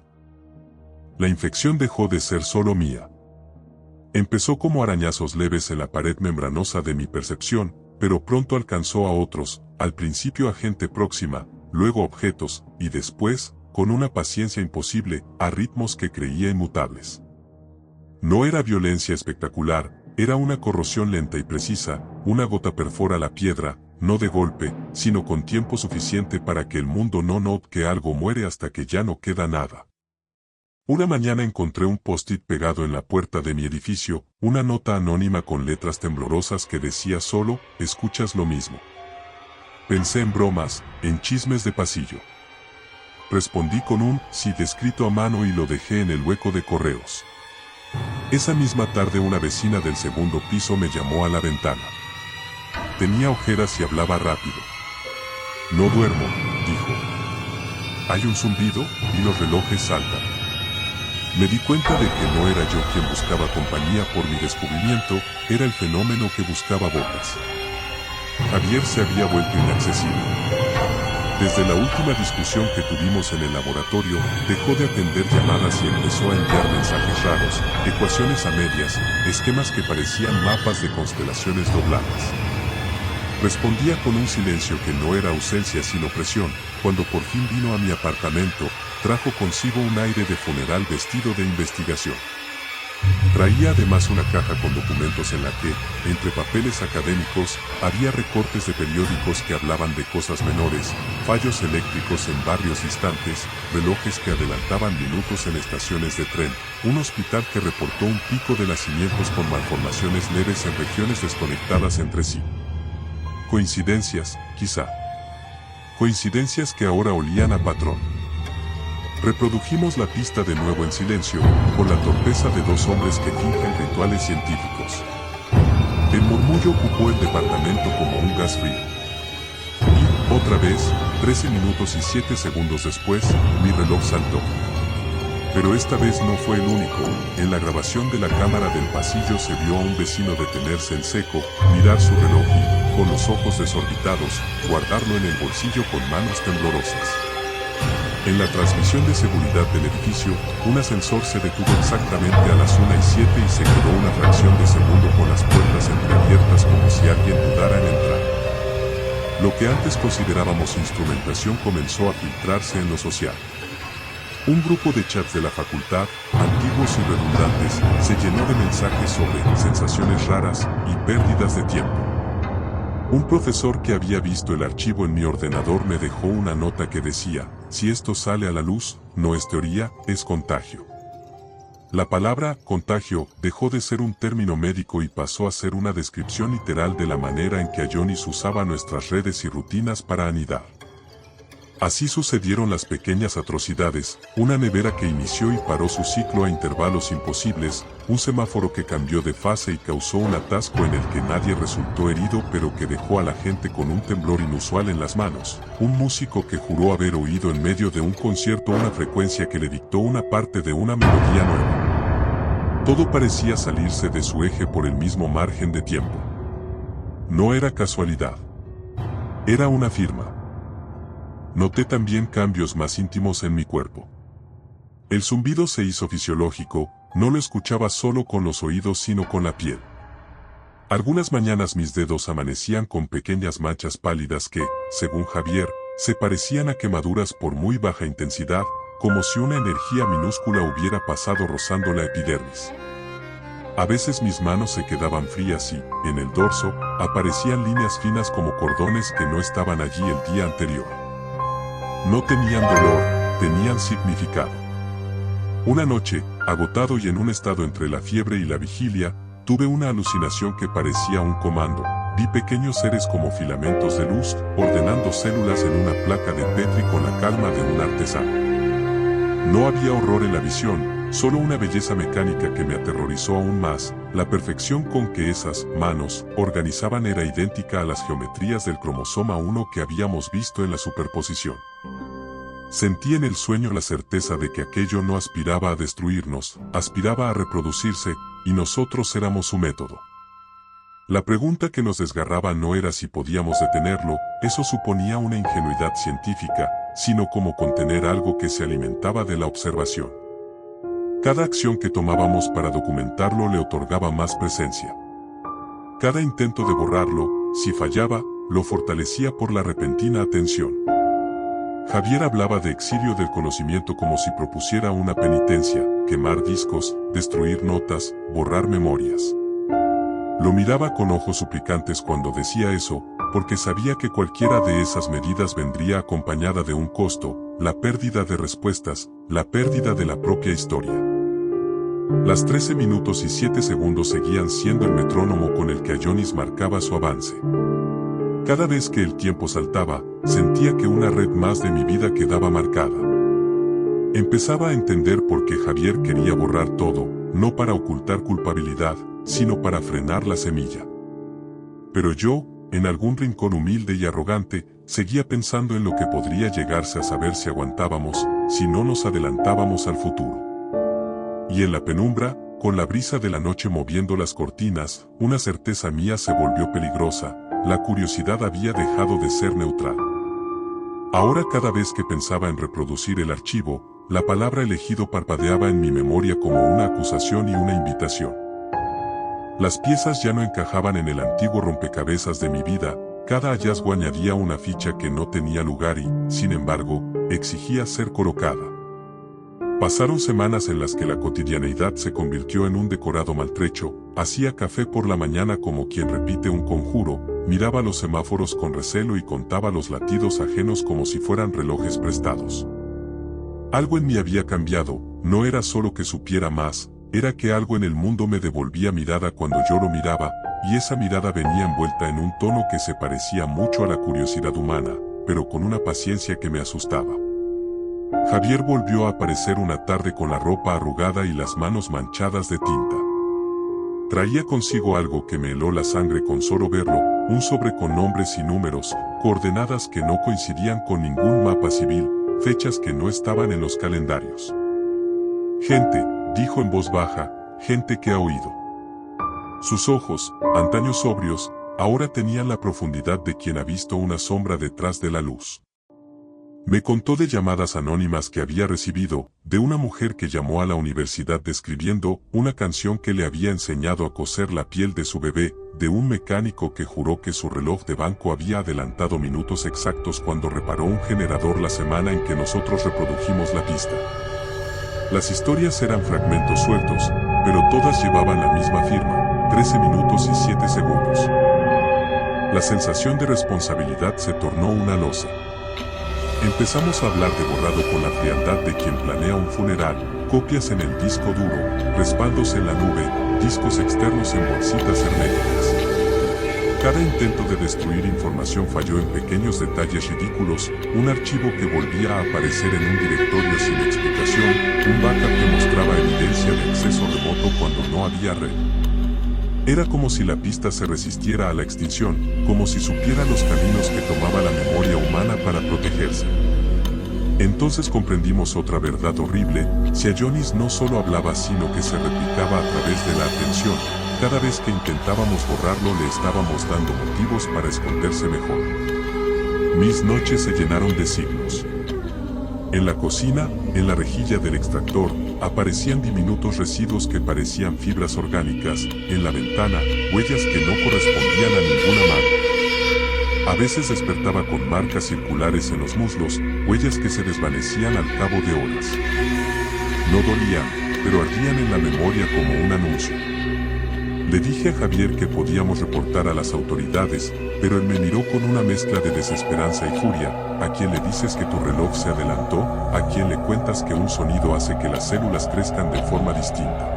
La infección dejó de ser solo mía. Empezó como arañazos leves en la pared membranosa de mi percepción, pero pronto alcanzó a otros, al principio a gente próxima, luego objetos, y después, con una paciencia imposible, a ritmos que creía inmutables. No era violencia espectacular, era una corrosión lenta y precisa, una gota perfora la piedra, no de golpe, sino con tiempo suficiente para que el mundo no note que algo muere hasta que ya no queda nada. Una mañana encontré un post-it pegado en la puerta de mi edificio, una nota anónima con letras temblorosas que decía solo, escuchas lo mismo. Pensé en bromas, en chismes de pasillo. Respondí con un sí escrito a mano y lo dejé en el hueco de correos. Esa misma tarde una vecina del segundo piso me llamó a la ventana. Tenía ojeras y hablaba rápido. No duermo, dijo. Hay un zumbido y los relojes saltan. Me di cuenta de que no era yo quien buscaba compañía por mi descubrimiento, era el fenómeno que buscaba bocas. Javier se había vuelto inaccesible. Desde la última discusión que tuvimos en el laboratorio, dejó de atender llamadas y empezó a enviar mensajes raros, ecuaciones a medias, esquemas que parecían mapas de constelaciones dobladas. Respondía con un silencio que no era ausencia sino presión. Cuando por fin vino a mi apartamento, trajo consigo un aire de funeral vestido de investigación. Traía además una caja con documentos en la que, entre papeles académicos, había recortes de periódicos que hablaban de cosas menores, fallos eléctricos en barrios distantes, relojes que adelantaban minutos en estaciones de tren, un hospital que reportó un pico de nacimientos con malformaciones leves en regiones desconectadas entre sí. Coincidencias, quizá. Coincidencias que ahora olían a patrón. Reprodujimos la pista de nuevo en silencio, con la torpeza de dos hombres que fingen rituales científicos. El murmullo ocupó el departamento como un gas frío. Y, otra vez, 13 minutos y 7 segundos después, mi reloj saltó. Pero esta vez no fue el único. En la grabación de la cámara del pasillo se vio a un vecino detenerse en seco, mirar su reloj y, con los ojos desorbitados, guardarlo en el bolsillo con manos temblorosas. En la transmisión de seguridad del edificio, un ascensor se detuvo exactamente a las 1:07 y se quedó una fracción de segundo con las puertas entreabiertas como si alguien dudara en entrar. Lo que antes considerábamos instrumentación comenzó a filtrarse en lo social. Un grupo de chats de la facultad, antiguos y redundantes, se llenó de mensajes sobre sensaciones raras y pérdidas de tiempo. Un profesor que había visto el archivo en mi ordenador me dejó una nota que decía, si esto sale a la luz, no es teoría, es contagio. La palabra contagio dejó de ser un término médico y pasó a ser una descripción literal de la manera en que Ayonis usaba nuestras redes y rutinas para anidar. Así sucedieron las pequeñas atrocidades, una nevera que inició y paró su ciclo a intervalos imposibles, un semáforo que cambió de fase y causó un atasco en el que nadie resultó herido pero que dejó a la gente con un temblor inusual en las manos, un músico que juró haber oído en medio de un concierto una frecuencia que le dictó una parte de una melodía nueva. Todo parecía salirse de su eje por el mismo margen de tiempo. No era casualidad. Era una firma. Noté también cambios más íntimos en mi cuerpo. El zumbido se hizo fisiológico, no lo escuchaba solo con los oídos sino con la piel. Algunas mañanas mis dedos amanecían con pequeñas manchas pálidas que, según Javier, se parecían a quemaduras por muy baja intensidad, como si una energía minúscula hubiera pasado rozando la epidermis. A veces mis manos se quedaban frías y, en el dorso, aparecían líneas finas como cordones que no estaban allí el día anterior. No tenían dolor, tenían significado. Una noche, agotado y en un estado entre la fiebre y la vigilia, tuve una alucinación que parecía un comando. Vi pequeños seres como filamentos de luz, ordenando células en una placa de Petri con la calma de un artesano. No había horror en la visión, solo una belleza mecánica que me aterrorizó aún más. La perfección con que esas manos organizaban era idéntica a las geometrías del cromosoma 1 que habíamos visto en la superposición. Sentí en el sueño la certeza de que aquello no aspiraba a destruirnos, aspiraba a reproducirse, y nosotros éramos su método. La pregunta que nos desgarraba no era si podíamos detenerlo, eso suponía una ingenuidad científica, sino cómo contener algo que se alimentaba de la observación. Cada acción que tomábamos para documentarlo le otorgaba más presencia. Cada intento de borrarlo, si fallaba, lo fortalecía por la repentina atención. Javier hablaba de exilio del conocimiento como si propusiera una penitencia, quemar discos, destruir notas, borrar memorias. Lo miraba con ojos suplicantes cuando decía eso, porque sabía que cualquiera de esas medidas vendría acompañada de un costo, la pérdida de respuestas, la pérdida de la propia historia. Las 13 minutos y 7 segundos seguían siendo el metrónomo con el que Ayonis marcaba su avance. Cada vez que el tiempo saltaba, sentía que una red más de mi vida quedaba marcada. Empezaba a entender por qué Javier quería borrar todo, no para ocultar culpabilidad, sino para frenar la semilla. Pero yo, en algún rincón humilde y arrogante, seguía pensando en lo que podría llegarse a saber si aguantábamos, si no nos adelantábamos al futuro. Y en la penumbra, con la brisa de la noche moviendo las cortinas, una certeza mía se volvió peligrosa, la curiosidad había dejado de ser neutral. Ahora cada vez que pensaba en reproducir el archivo, la palabra elegido parpadeaba en mi memoria como una acusación y una invitación. Las piezas ya no encajaban en el antiguo rompecabezas de mi vida, cada hallazgo añadía una ficha que no tenía lugar y, sin embargo, exigía ser colocada. Pasaron semanas en las que la cotidianeidad se convirtió en un decorado maltrecho, hacía café por la mañana como quien repite un conjuro, miraba los semáforos con recelo y contaba los latidos ajenos como si fueran relojes prestados. Algo en mí había cambiado, no era solo que supiera más, era que algo en el mundo me devolvía mirada cuando yo lo miraba, y esa mirada venía envuelta en un tono que se parecía mucho a la curiosidad humana, pero con una paciencia que me asustaba. Javier volvió a aparecer una tarde con la ropa arrugada y las manos manchadas de tinta. Traía consigo algo que me heló la sangre con solo verlo, un sobre con nombres y números, coordenadas que no coincidían con ningún mapa civil, fechas que no estaban en los calendarios. Gente, dijo en voz baja, gente que ha oído. Sus ojos, antaño sobrios, ahora tenían la profundidad de quien ha visto una sombra detrás de la luz. Me contó de llamadas anónimas que había recibido, de una mujer que llamó a la universidad describiendo una canción que le había enseñado a coser la piel de su bebé, de un mecánico que juró que su reloj de banco había adelantado minutos exactos cuando reparó un generador la semana en que nosotros reprodujimos la pista. Las historias eran fragmentos sueltos, pero todas llevaban la misma firma, 13 minutos y 7 segundos. La sensación de responsabilidad se tornó una losa. Empezamos a hablar de borrado con la frialdad de quien planea un funeral, copias en el disco duro, respaldos en la nube, discos externos en bolsitas herméticas. Cada intento de destruir información falló en pequeños detalles ridículos, un archivo que volvía a aparecer en un directorio sin explicación, un backup que mostraba evidencia de acceso remoto cuando no había red. Era como si la pista se resistiera a la extinción, como si supiera los caminos que tomaba la memoria humana para protegerse. Entonces comprendimos otra verdad horrible, si Ayonis no solo hablaba sino que se replicaba a través de la atención, cada vez que intentábamos borrarlo le estábamos dando motivos para esconderse mejor. Mis noches se llenaron de signos. En la cocina, en la rejilla del extractor, aparecían diminutos residuos que parecían fibras orgánicas, en la ventana, huellas que no correspondían a ninguna mano. A veces despertaba con marcas circulares en los muslos, huellas que se desvanecían al cabo de horas. No dolían, pero ardían en la memoria como un anuncio. Le dije a Javier que podíamos reportar a las autoridades, pero él me miró con una mezcla de desesperanza y furia. ¿A quién le dices que tu reloj se adelantó? ¿A quién le cuentas que un sonido hace que las células crezcan de forma distinta?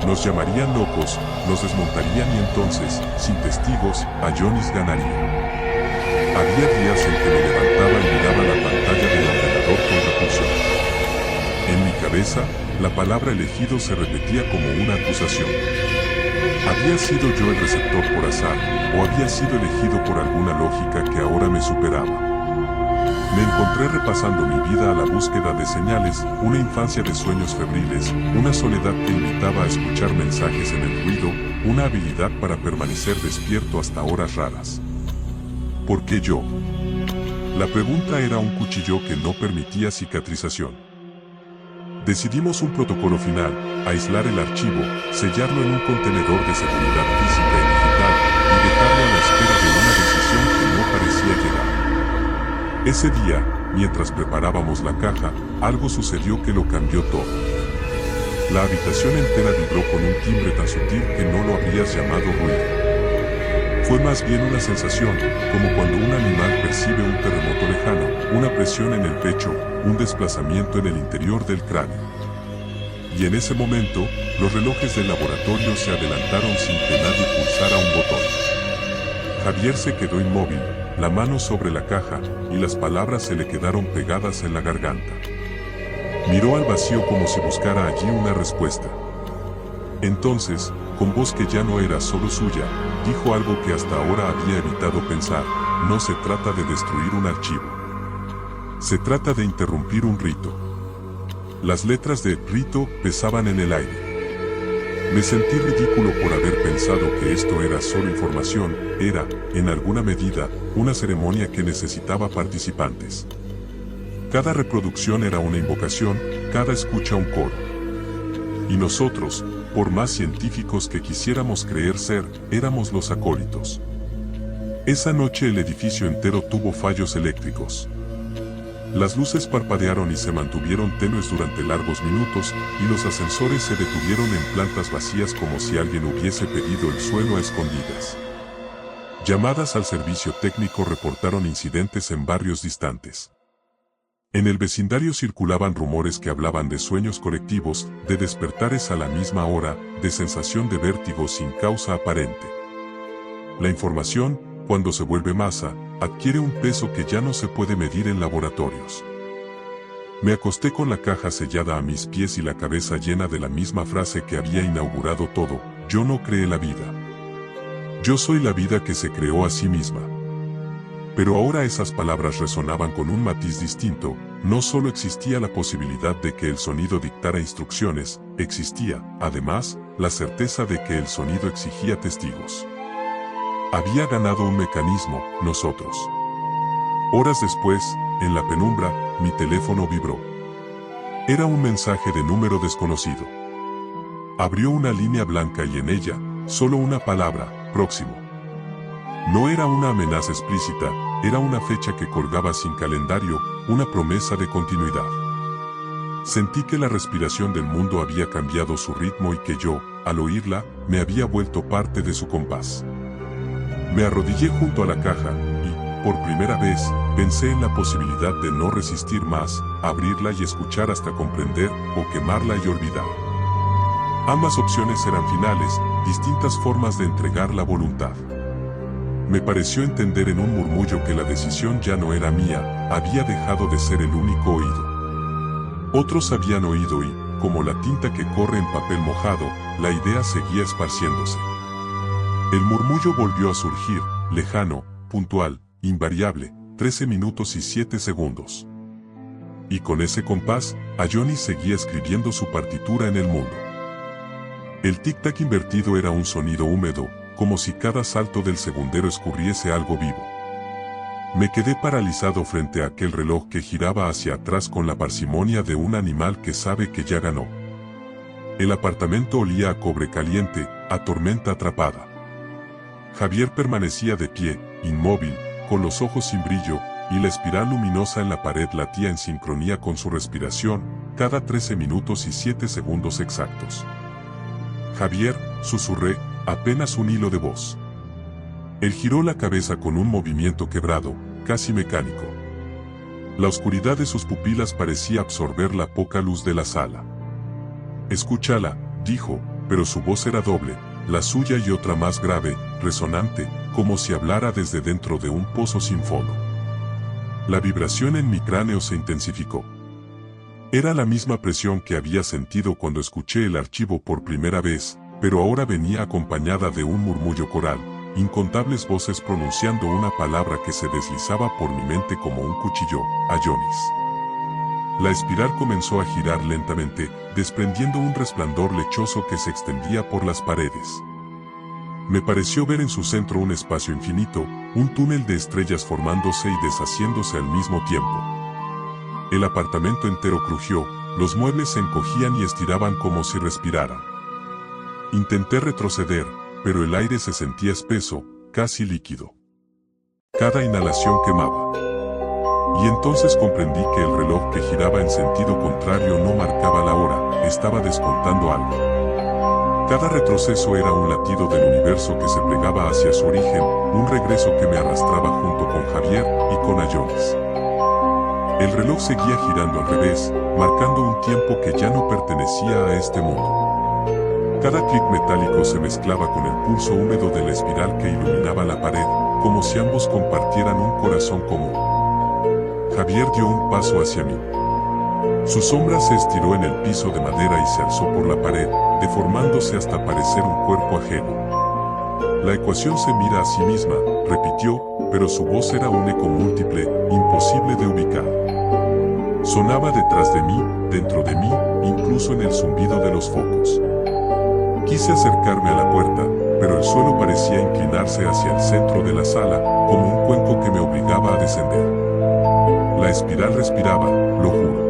Nos llamarían locos, nos desmontarían y entonces, sin testigos, Ayonis ganaría. Había días en que me levantaba y miraba la pantalla del ordenador con repulsión. En mi cabeza, la palabra elegido se repetía como una acusación. ¿Había sido yo el receptor por azar, o había sido elegido por alguna lógica que ahora me superaba? Me encontré repasando mi vida a la búsqueda de señales, una infancia de sueños febriles, una soledad que invitaba a escuchar mensajes en el ruido, una habilidad para permanecer despierto hasta horas raras. ¿Por qué yo? La pregunta era un cuchillo que no permitía cicatrización. Decidimos un protocolo final, aislar el archivo, sellarlo en un contenedor de seguridad física y digital, y dejarlo a la espera Ese día, mientras preparábamos la caja, algo sucedió que lo cambió todo. La habitación entera vibró con un timbre tan sutil que no lo habrías llamado ruido. Fue más bien una sensación, como cuando un animal percibe un terremoto lejano, una presión en el pecho, un desplazamiento en el interior del cráneo. Y en ese momento, los relojes del laboratorio se adelantaron sin que nadie pulsara un botón. Javier se quedó inmóvil, la mano sobre la caja, y las palabras se le quedaron pegadas en la garganta. Miró al vacío como si buscara allí una respuesta. Entonces, con voz que ya no era solo suya, dijo algo que hasta ahora había evitado pensar: no se trata de destruir un archivo. Se trata de interrumpir un rito. Las letras de rito pesaban en el aire. Me sentí ridículo por haber pensado que esto era solo información, era, en alguna medida, una ceremonia que necesitaba participantes. Cada reproducción era una invocación, cada escucha un coro. Y nosotros, por más científicos que quisiéramos creer ser, éramos los acólitos. Esa noche el edificio entero tuvo fallos eléctricos. Las luces parpadearon y se mantuvieron tenues durante largos minutos, y los ascensores se detuvieron en plantas vacías como si alguien hubiese pedido el suelo a escondidas. Llamadas al servicio técnico reportaron incidentes en barrios distantes. En el vecindario circulaban rumores que hablaban de sueños colectivos, de despertares a la misma hora, de sensación de vértigo sin causa aparente. La información, cuando se vuelve masa, adquiere un peso que ya no se puede medir en laboratorios. Me acosté con la caja sellada a mis pies y la cabeza llena de la misma frase que había inaugurado todo: yo no creé la vida. Yo soy la vida que se creó a sí misma. Pero ahora esas palabras resonaban con un matiz distinto. No solo existía la posibilidad de que el sonido dictara instrucciones, existía, además, la certeza de que el sonido exigía testigos. Había ganado un mecanismo, nosotros. Horas después, en la penumbra, mi teléfono vibró. Era un mensaje de número desconocido. Abrió una línea blanca y en ella, solo una palabra: próximo. No era una amenaza explícita, era una fecha que colgaba sin calendario, una promesa de continuidad. Sentí que la respiración del mundo había cambiado su ritmo y que yo, al oírla, me había vuelto parte de su compás. Me arrodillé junto a la caja y, por primera vez, pensé en la posibilidad de no resistir más, abrirla y escuchar hasta comprender, o quemarla y olvidar. Ambas opciones eran finales, distintas formas de entregar la voluntad. Me pareció entender en un murmullo que la decisión ya no era mía, había dejado de ser el único oído. Otros habían oído y, como la tinta que corre en papel mojado, la idea seguía esparciéndose. El murmullo volvió a surgir, lejano, puntual, invariable, 13 minutos y 7 segundos. Y con ese compás, Ayonis seguía escribiendo su partitura en el mundo. El tic-tac invertido era un sonido húmedo, como si cada salto del segundero escurriese algo vivo. Me quedé paralizado frente a aquel reloj que giraba hacia atrás con la parsimonia de un animal que sabe que ya ganó. El apartamento olía a cobre caliente, a tormenta atrapada. Javier permanecía de pie, inmóvil, con los ojos sin brillo, y la espiral luminosa en la pared latía en sincronía con su respiración, cada 13 minutos y 7 segundos exactos. Javier, susurré, apenas un hilo de voz. Él giró la cabeza con un movimiento quebrado, casi mecánico. La oscuridad de sus pupilas parecía absorber la poca luz de la sala. Escúchala, dijo, pero su voz era doble, la suya y otra más grave, resonante, como si hablara desde dentro de un pozo sin fondo. La vibración en mi cráneo se intensificó. Era la misma presión que había sentido cuando escuché el archivo por primera vez, pero ahora venía acompañada de un murmullo coral, incontables voces pronunciando una palabra que se deslizaba por mi mente como un cuchillo: Ayonis. La espiral comenzó a girar lentamente, desprendiendo un resplandor lechoso que se extendía por las paredes. Me pareció ver en su centro un espacio infinito, un túnel de estrellas formándose y deshaciéndose al mismo tiempo. El apartamento entero crujió, los muebles se encogían y estiraban como si respiraran. Intenté retroceder, pero el aire se sentía espeso, casi líquido. Cada inhalación quemaba. Y entonces comprendí que el reloj que giraba en sentido contrario no marcaba la hora, estaba descontando algo. Cada retroceso era un latido del universo que se plegaba hacia su origen, un regreso que me arrastraba junto con Javier y con Ayonis. El reloj seguía girando al revés, marcando un tiempo que ya no pertenecía a este mundo. Cada clic metálico se mezclaba con el pulso húmedo de la espiral que iluminaba la pared, como si ambos compartieran un corazón común. Javier dio un paso hacia mí. Su sombra se estiró en el piso de madera y se alzó por la pared, deformándose hasta parecer un cuerpo ajeno. La ecuación se mira a sí misma, repitió, pero su voz era un eco múltiple, imposible de ubicar. Sonaba detrás de mí, dentro de mí, incluso en el zumbido de los focos. Quise acercarme a la puerta, pero el suelo parecía inclinarse hacia el centro de la sala, como un cuenco que me obligaba a descender. La espiral respiraba, lo juro.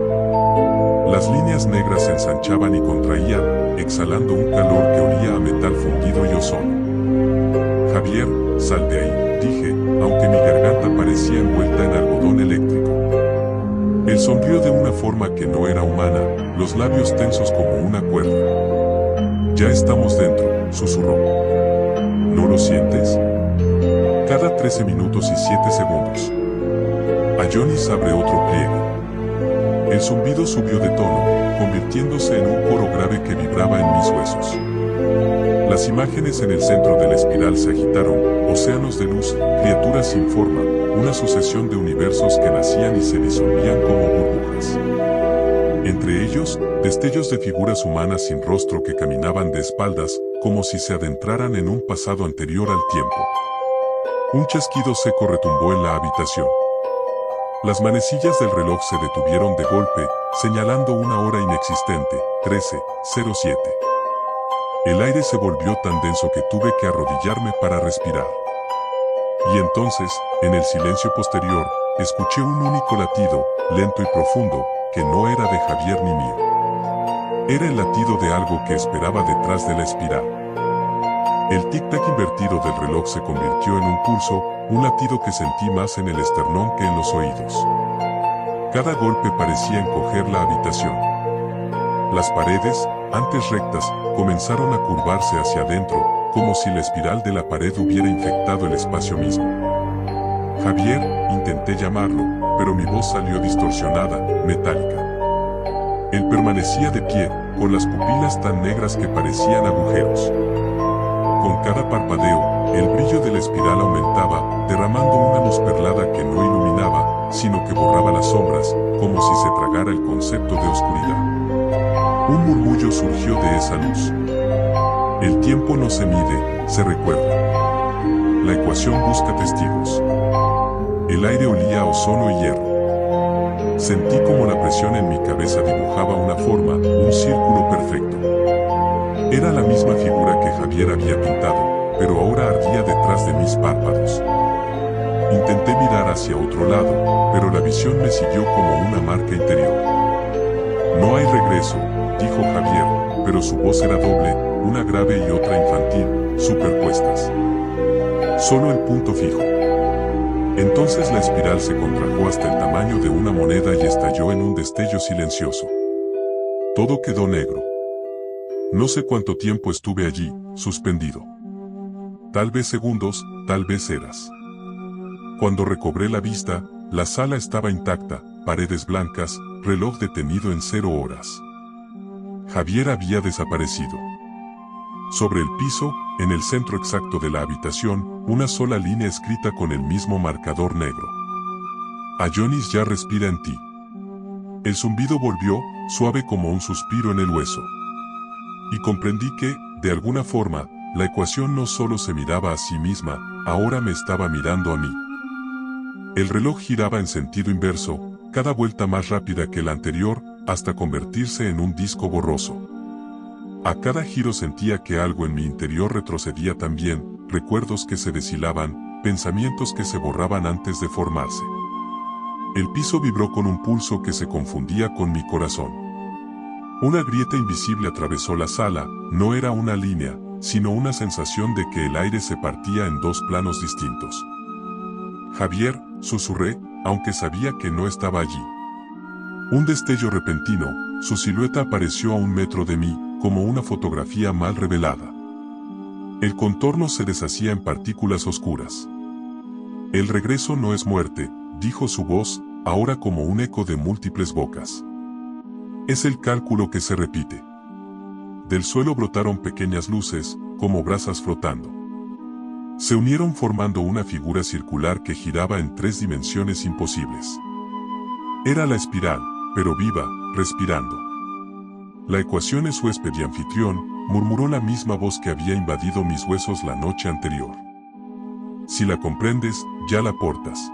Las líneas negras se ensanchaban y contraían, exhalando un calor que olía a metal fundido y ozono. Javier, sal de ahí, dije, aunque mi garganta parecía envuelta en algodón eléctrico. Él sonrió de una forma que no era humana, los labios tensos como una cuerda. Ya estamos dentro, susurró. ¿No lo sientes? Cada 13 minutos y 7 segundos. Ayonis abre otro pliegue. El zumbido subió de tono, convirtiéndose en un coro grave que vibraba en mis huesos. Las imágenes en el centro de la espiral se agitaron, océanos de luz, criaturas sin forma, una sucesión de universos que nacían y se disolvían como burbujas. Entre ellos, destellos de figuras humanas sin rostro que caminaban de espaldas, como si se adentraran en un pasado anterior al tiempo. Un chasquido seco retumbó en la habitación. Las manecillas del reloj se detuvieron de golpe, señalando una hora inexistente, 13:07. El aire se volvió tan denso que tuve que arrodillarme para respirar. Y entonces, en el silencio posterior, escuché un único latido, lento y profundo, que no era de Javier ni mío. Era el latido de algo que esperaba detrás de la espiral. El tic-tac invertido del reloj se convirtió en un pulso, un latido que sentí más en el esternón que en los oídos. Cada golpe parecía encoger la habitación. Las paredes, antes rectas, comenzaron a curvarse hacia adentro, como si la espiral de la pared hubiera infectado el espacio mismo. Javier, intenté llamarlo, pero mi voz salió distorsionada, metálica. Él permanecía de pie, con las pupilas tan negras que parecían agujeros. Con cada parpadeo, el brillo de la espiral aumentaba, derramando una luz perlada que no iluminaba, sino que borraba las sombras, como si se tragara el concepto de oscuridad. Un murmullo surgió de esa luz. El tiempo no se mide, se recuerda. La ecuación busca testigos. El aire olía a ozono y hierro. Sentí como la presión en mi cabeza dibujaba una forma, un círculo perfecto. Era la misma figura que Javier había pintado, pero ahora ardía detrás de mis párpados. Intenté mirar hacia otro lado, pero la visión me siguió como una marca interior. No hay regreso, dijo Javier, pero su voz era doble, una grave y otra infantil, superpuestas. Solo el punto fijo. Entonces la espiral se contrajo hasta el tamaño de una moneda y estalló en un destello silencioso. Todo quedó negro. No sé cuánto tiempo estuve allí, suspendido. Tal vez segundos, tal vez eras. Cuando recobré la vista, la sala estaba intacta, paredes blancas, reloj detenido en 0 horas. Javier había desaparecido. Sobre el piso, en el centro exacto de la habitación, una sola línea escrita con el mismo marcador negro. Ayonis ya respira en ti. El zumbido volvió, suave como un suspiro en el hueso. Y comprendí que, de alguna forma, la ecuación no solo se miraba a sí misma, ahora me estaba mirando a mí. El reloj giraba en sentido inverso, cada vuelta más rápida que la anterior, hasta convertirse en un disco borroso. A cada giro sentía que algo en mi interior retrocedía también, recuerdos que se deshilaban, pensamientos que se borraban antes de formarse. El piso vibró con un pulso que se confundía con mi corazón. Una grieta invisible atravesó la sala, no era una línea, sino una sensación de que el aire se partía en 2 planos distintos. Javier, susurré, aunque sabía que no estaba allí. Un destello repentino, su silueta apareció a 1 metro de mí, como una fotografía mal revelada. El contorno se deshacía en partículas oscuras. El regreso no es muerte, dijo su voz, ahora como un eco de múltiples bocas. Es el cálculo que se repite. Del suelo brotaron pequeñas luces, como brasas flotando. Se unieron formando una figura circular que giraba en 3 dimensiones imposibles. Era la espiral, pero viva, respirando. La ecuación es huésped y anfitrión, murmuró la misma voz que había invadido mis huesos la noche anterior. Si la comprendes, ya la portas.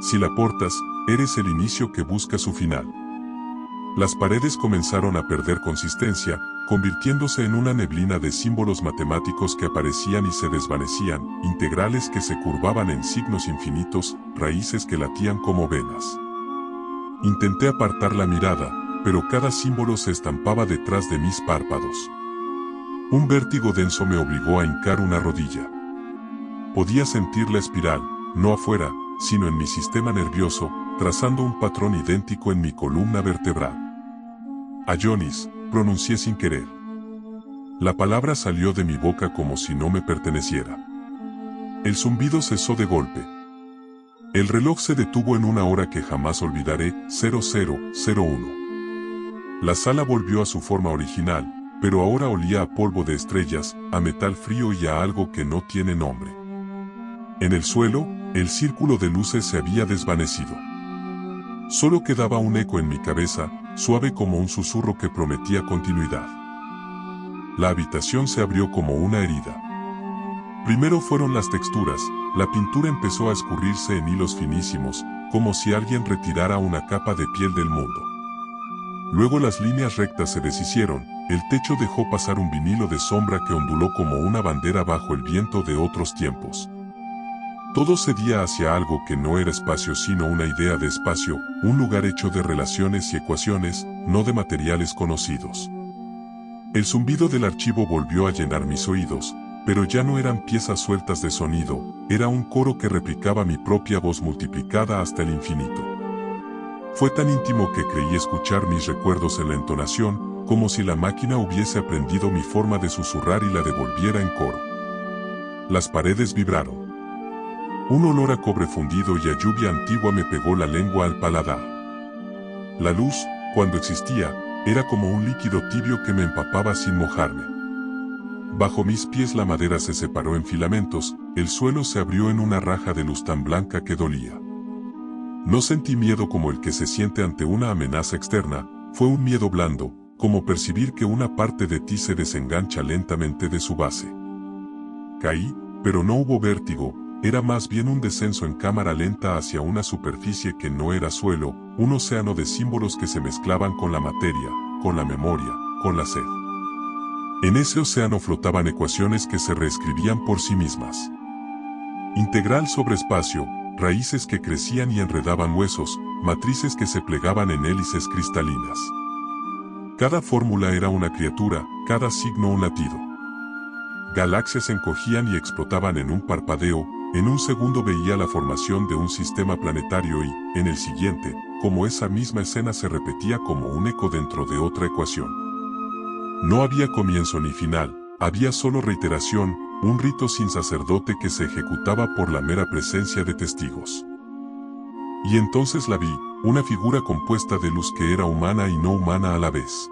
Si la portas, eres el inicio que busca su final. Las paredes comenzaron a perder consistencia, convirtiéndose en una neblina de símbolos matemáticos que aparecían y se desvanecían, integrales que se curvaban en signos infinitos, raíces que latían como venas. Intenté apartar la mirada, pero cada símbolo se estampaba detrás de mis párpados. Un vértigo denso me obligó a hincar una rodilla. Podía sentir la espiral, no afuera, sino en mi sistema nervioso, trazando un patrón idéntico en mi columna vertebral. Ayonis, pronuncié sin querer. La palabra salió de mi boca como si no me perteneciera. El zumbido cesó de golpe. El reloj se detuvo en una hora que jamás olvidaré, 0001. La sala volvió a su forma original, pero ahora olía a polvo de estrellas, a metal frío y a algo que no tiene nombre. En el suelo, el círculo de luces se había desvanecido. Solo quedaba un eco en mi cabeza, suave como un susurro que prometía continuidad. La habitación se abrió como una herida. Primero fueron las texturas, la pintura empezó a escurrirse en hilos finísimos, como si alguien retirara una capa de piel del mundo. Luego las líneas rectas se deshicieron, el techo dejó pasar un vinilo de sombra que onduló como una bandera bajo el viento de otros tiempos. Todo cedía hacia algo que no era espacio sino una idea de espacio, un lugar hecho de relaciones y ecuaciones, no de materiales conocidos. El zumbido del archivo volvió a llenar mis oídos, pero ya no eran piezas sueltas de sonido, era un coro que replicaba mi propia voz multiplicada hasta el infinito. Fue tan íntimo que creí escuchar mis recuerdos en la entonación, como si la máquina hubiese aprendido mi forma de susurrar y la devolviera en coro. Las paredes vibraron. Un olor a cobre fundido y a lluvia antigua me pegó la lengua al paladar. La luz, cuando existía, era como un líquido tibio que me empapaba sin mojarme. Bajo mis pies la madera se separó en filamentos, el suelo se abrió en una raja de luz tan blanca que dolía. No sentí miedo como el que se siente ante una amenaza externa, fue un miedo blando, como percibir que una parte de ti se desengancha lentamente de su base. Caí, pero no hubo vértigo, era más bien un descenso en cámara lenta hacia una superficie que no era suelo, un océano de símbolos que se mezclaban con la materia, con la memoria, con la sed. En ese océano flotaban ecuaciones que se reescribían por sí mismas. Integral sobre espacio, raíces que crecían y enredaban huesos, matrices que se plegaban en hélices cristalinas. Cada fórmula era una criatura, cada signo un latido. Galaxias se encogían y explotaban en un parpadeo, en un segundo veía la formación de un sistema planetario y, en el siguiente, como esa misma escena se repetía como un eco dentro de otra ecuación. No había comienzo ni final, había solo reiteración, un rito sin sacerdote que se ejecutaba por la mera presencia de testigos. Y entonces la vi, una figura compuesta de luz que era humana y no humana a la vez.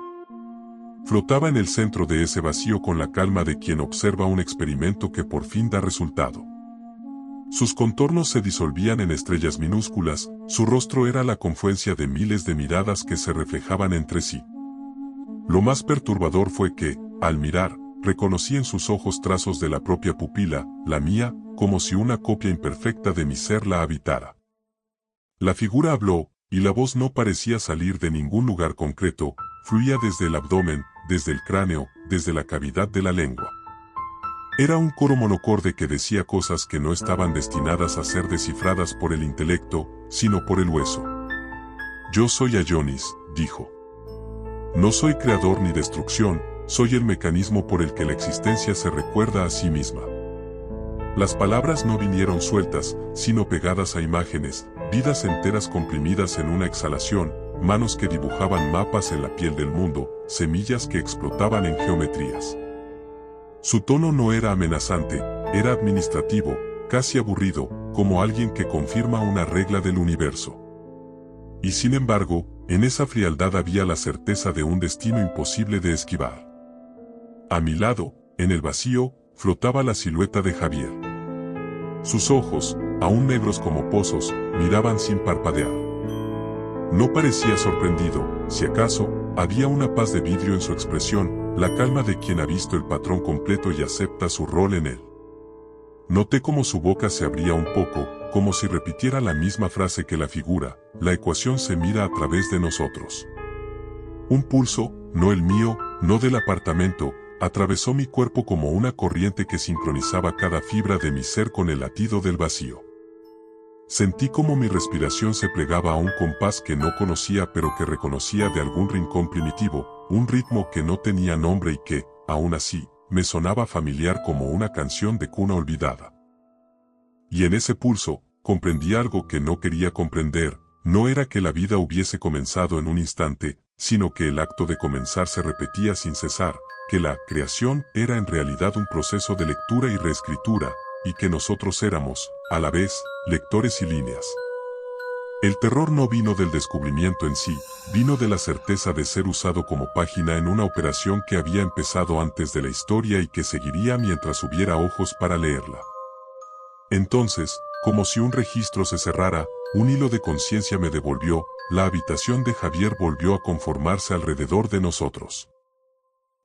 Flotaba en el centro de ese vacío con la calma de quien observa un experimento que por fin da resultado. Sus contornos se disolvían en estrellas minúsculas, su rostro era la confluencia de miles de miradas que se reflejaban entre sí. Lo más perturbador fue que, al mirar, reconocí en sus ojos trazos de la propia pupila, la mía, como si una copia imperfecta de mi ser la habitara. La figura habló, y la voz no parecía salir de ningún lugar concreto, fluía desde el abdomen, desde el cráneo, desde la cavidad de la lengua. Era un coro monocorde que decía cosas que no estaban destinadas a ser descifradas por el intelecto, sino por el hueso. Yo soy Ayonis, dijo. No soy creador ni destrucción, soy el mecanismo por el que la existencia se recuerda a sí misma. Las palabras no vinieron sueltas, sino pegadas a imágenes, vidas enteras comprimidas en una exhalación, manos que dibujaban mapas en la piel del mundo, semillas que explotaban en geometrías. Su tono no era amenazante, era administrativo, casi aburrido, como alguien que confirma una regla del universo. Y sin embargo, en esa frialdad había la certeza de un destino imposible de esquivar. A mi lado, en el vacío, flotaba la silueta de Javier. Sus ojos, aún negros como pozos, miraban sin parpadear. No parecía sorprendido, si acaso, había una paz de vidrio en su expresión, la calma de quien ha visto el patrón completo y acepta su rol en él. Noté cómo su boca se abría un poco, como si repitiera la misma frase que la figura, la ecuación se mira a través de nosotros. Un pulso, no el mío, no del apartamento, atravesó mi cuerpo como una corriente que sincronizaba cada fibra de mi ser con el latido del vacío. Sentí como mi respiración se plegaba a un compás que no conocía pero que reconocía de algún rincón primitivo, un ritmo que no tenía nombre y que, aún así, me sonaba familiar como una canción de cuna olvidada. Y en ese pulso, comprendí algo que no quería comprender, no era que la vida hubiese comenzado en un instante, sino que el acto de comenzar se repetía sin cesar, que la creación era en realidad un proceso de lectura y reescritura, y que nosotros éramos, a la vez, lectores y líneas. El terror no vino del descubrimiento en sí, vino de la certeza de ser usado como página en una operación que había empezado antes de la historia y que seguiría mientras hubiera ojos para leerla. Entonces, como si un registro se cerrara, un hilo de conciencia me devolvió, la habitación de Javier volvió a conformarse alrededor de nosotros.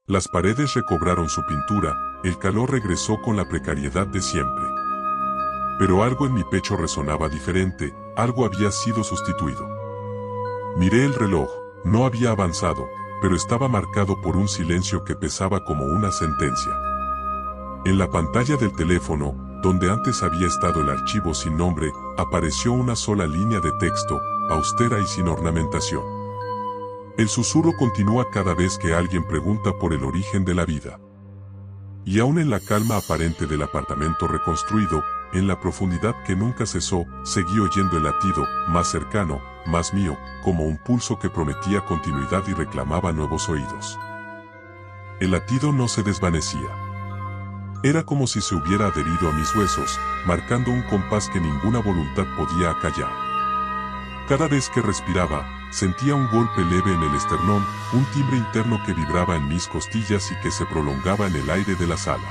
Las paredes recobraron su pintura, el calor regresó con la precariedad de siempre. Pero algo en mi pecho resonaba diferente, algo había sido sustituido. Miré el reloj, no había avanzado, pero estaba marcado por un silencio que pesaba como una sentencia. En la pantalla del teléfono, donde antes había estado el archivo sin nombre, apareció una sola línea de texto, austera y sin ornamentación. El susurro continúa cada vez que alguien pregunta por el origen de la vida. Y aún en la calma aparente del apartamento reconstruido, en la profundidad que nunca cesó, seguí oyendo el latido, más cercano, más mío, como un pulso que prometía continuidad y reclamaba nuevos oídos. El latido no se desvanecía. Era como si se hubiera adherido a mis huesos, marcando un compás que ninguna voluntad podía acallar. Cada vez que respiraba, sentía un golpe leve en el esternón, un timbre interno que vibraba en mis costillas y que se prolongaba en el aire de la sala.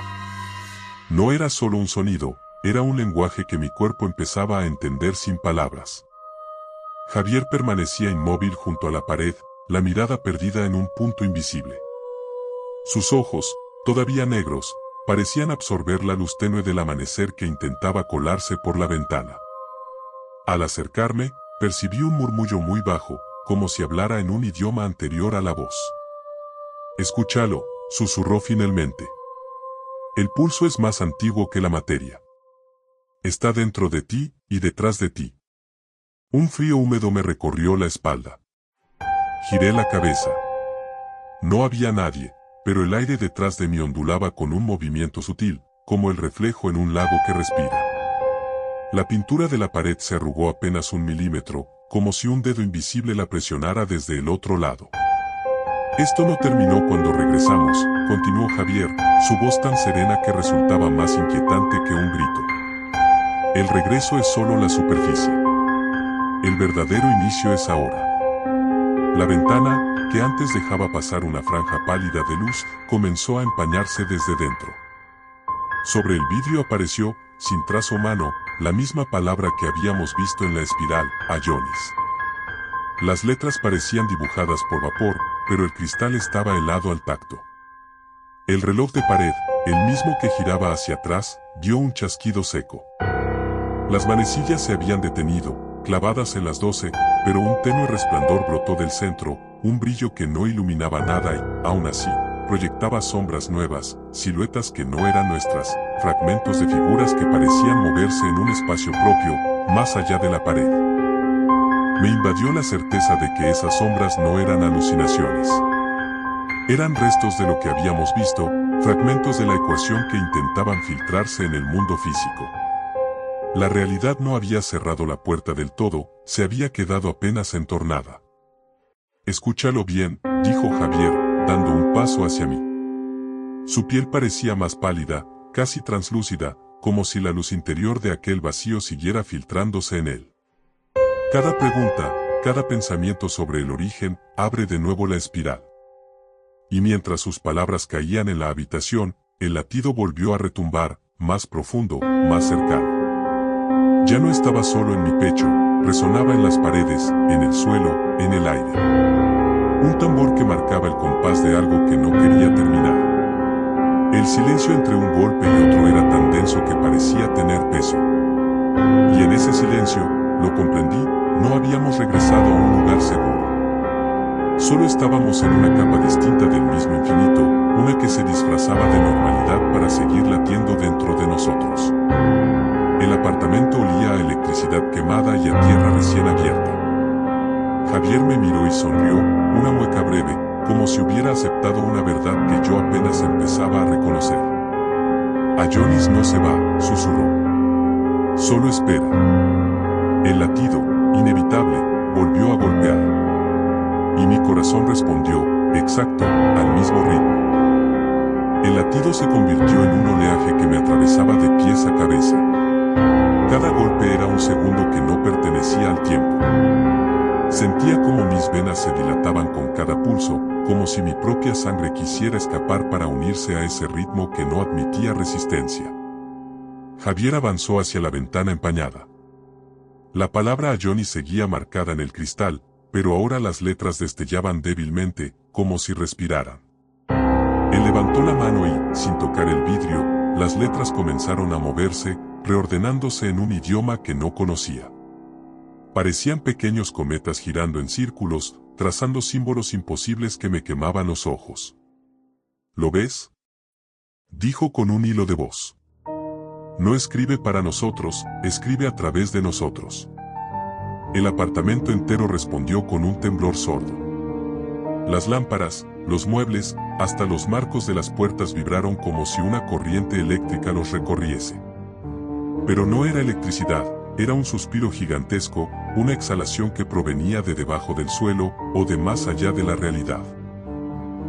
No era solo un sonido, era un lenguaje que mi cuerpo empezaba a entender sin palabras. Javier permanecía inmóvil junto a la pared, la mirada perdida en un punto invisible. Sus ojos, todavía negros, parecían absorber la luz tenue del amanecer que intentaba colarse por la ventana. Al acercarme, percibí un murmullo muy bajo, como si hablara en un idioma anterior a la voz. «Escúchalo», susurró finalmente. «El pulso es más antiguo que la materia. Está dentro de ti y detrás de ti». Un frío húmedo me recorrió la espalda. Giré la cabeza. No había nadie, pero el aire detrás de mí ondulaba con un movimiento sutil, como el reflejo en un lago que respira. La pintura de la pared se arrugó apenas 1 milímetro, como si un dedo invisible la presionara desde el otro lado. Esto no terminó cuando regresamos, continuó Javier, su voz tan serena que resultaba más inquietante que un grito. El regreso es solo la superficie. El verdadero inicio es ahora. La ventana, que antes dejaba pasar una franja pálida de luz, comenzó a empañarse desde dentro. Sobre el vidrio apareció, sin trazo humano, la misma palabra que habíamos visto en la espiral, Ayonis. Las letras parecían dibujadas por vapor, pero el cristal estaba helado al tacto. El reloj de pared, el mismo que giraba hacia atrás, dio un chasquido seco. Las manecillas se habían detenido, clavadas en las 12, pero un tenue resplandor brotó del centro, un brillo que no iluminaba nada y, aún así, proyectaba sombras nuevas, siluetas que no eran nuestras, fragmentos de figuras que parecían moverse en un espacio propio, más allá de la pared. Me invadió la certeza de que esas sombras no eran alucinaciones. Eran restos de lo que habíamos visto, fragmentos de la ecuación que intentaban filtrarse en el mundo físico. La realidad no había cerrado la puerta del todo, se había quedado apenas entornada. «Escúchalo bien», dijo Javier, dando un paso hacia mí. Su piel parecía más pálida, casi translúcida, como si la luz interior de aquel vacío siguiera filtrándose en él. Cada pregunta, cada pensamiento sobre el origen, abre de nuevo la espiral. Y mientras sus palabras caían en la habitación, el latido volvió a retumbar, más profundo, más cercano. Ya no estaba solo en mi pecho, resonaba en las paredes, en el suelo, en el aire. Un tambor que marcaba el compás de algo que no quería terminar. El silencio entre un golpe y otro era tan denso que parecía tener peso. Y en ese silencio, lo comprendí, no habíamos regresado a un lugar seguro. Solo estábamos en una capa distinta del mismo infinito, una que se disfrazaba de normalidad para seguir latiendo dentro de nosotros. El apartamento olía a electricidad quemada y a tierra recién abierta. Javier me miró y sonrió, una mueca breve, como si hubiera aceptado una verdad que yo apenas empezaba a reconocer. «Ayonis no se va», susurró. «Solo espera». El latido, inevitable, volvió a golpear. Y mi corazón respondió, exacto, al mismo ritmo. El latido se convirtió en un oleaje que me atravesaba de pies a cabeza. Cada golpe era un segundo que no pertenecía al tiempo. Sentía como mis venas se dilataban con cada pulso, como si mi propia sangre quisiera escapar para unirse a ese ritmo que no admitía resistencia. Javier avanzó hacia la ventana empañada. La palabra Ayonis seguía marcada en el cristal, pero ahora las letras destellaban débilmente, como si respiraran. Él levantó la mano y, sin tocar el vidrio, las letras comenzaron a moverse, reordenándose en un idioma que no conocía. Parecían pequeños cometas girando en círculos, trazando símbolos imposibles que me quemaban los ojos. ¿Lo ves?, dijo con un hilo de voz. No escribe para nosotros, escribe a través de nosotros. El apartamento entero respondió con un temblor sordo. Las lámparas, los muebles, hasta los marcos de las puertas vibraron como si una corriente eléctrica los recorriese. Pero no era electricidad, era un suspiro gigantesco, una exhalación que provenía de debajo del suelo o de más allá de la realidad.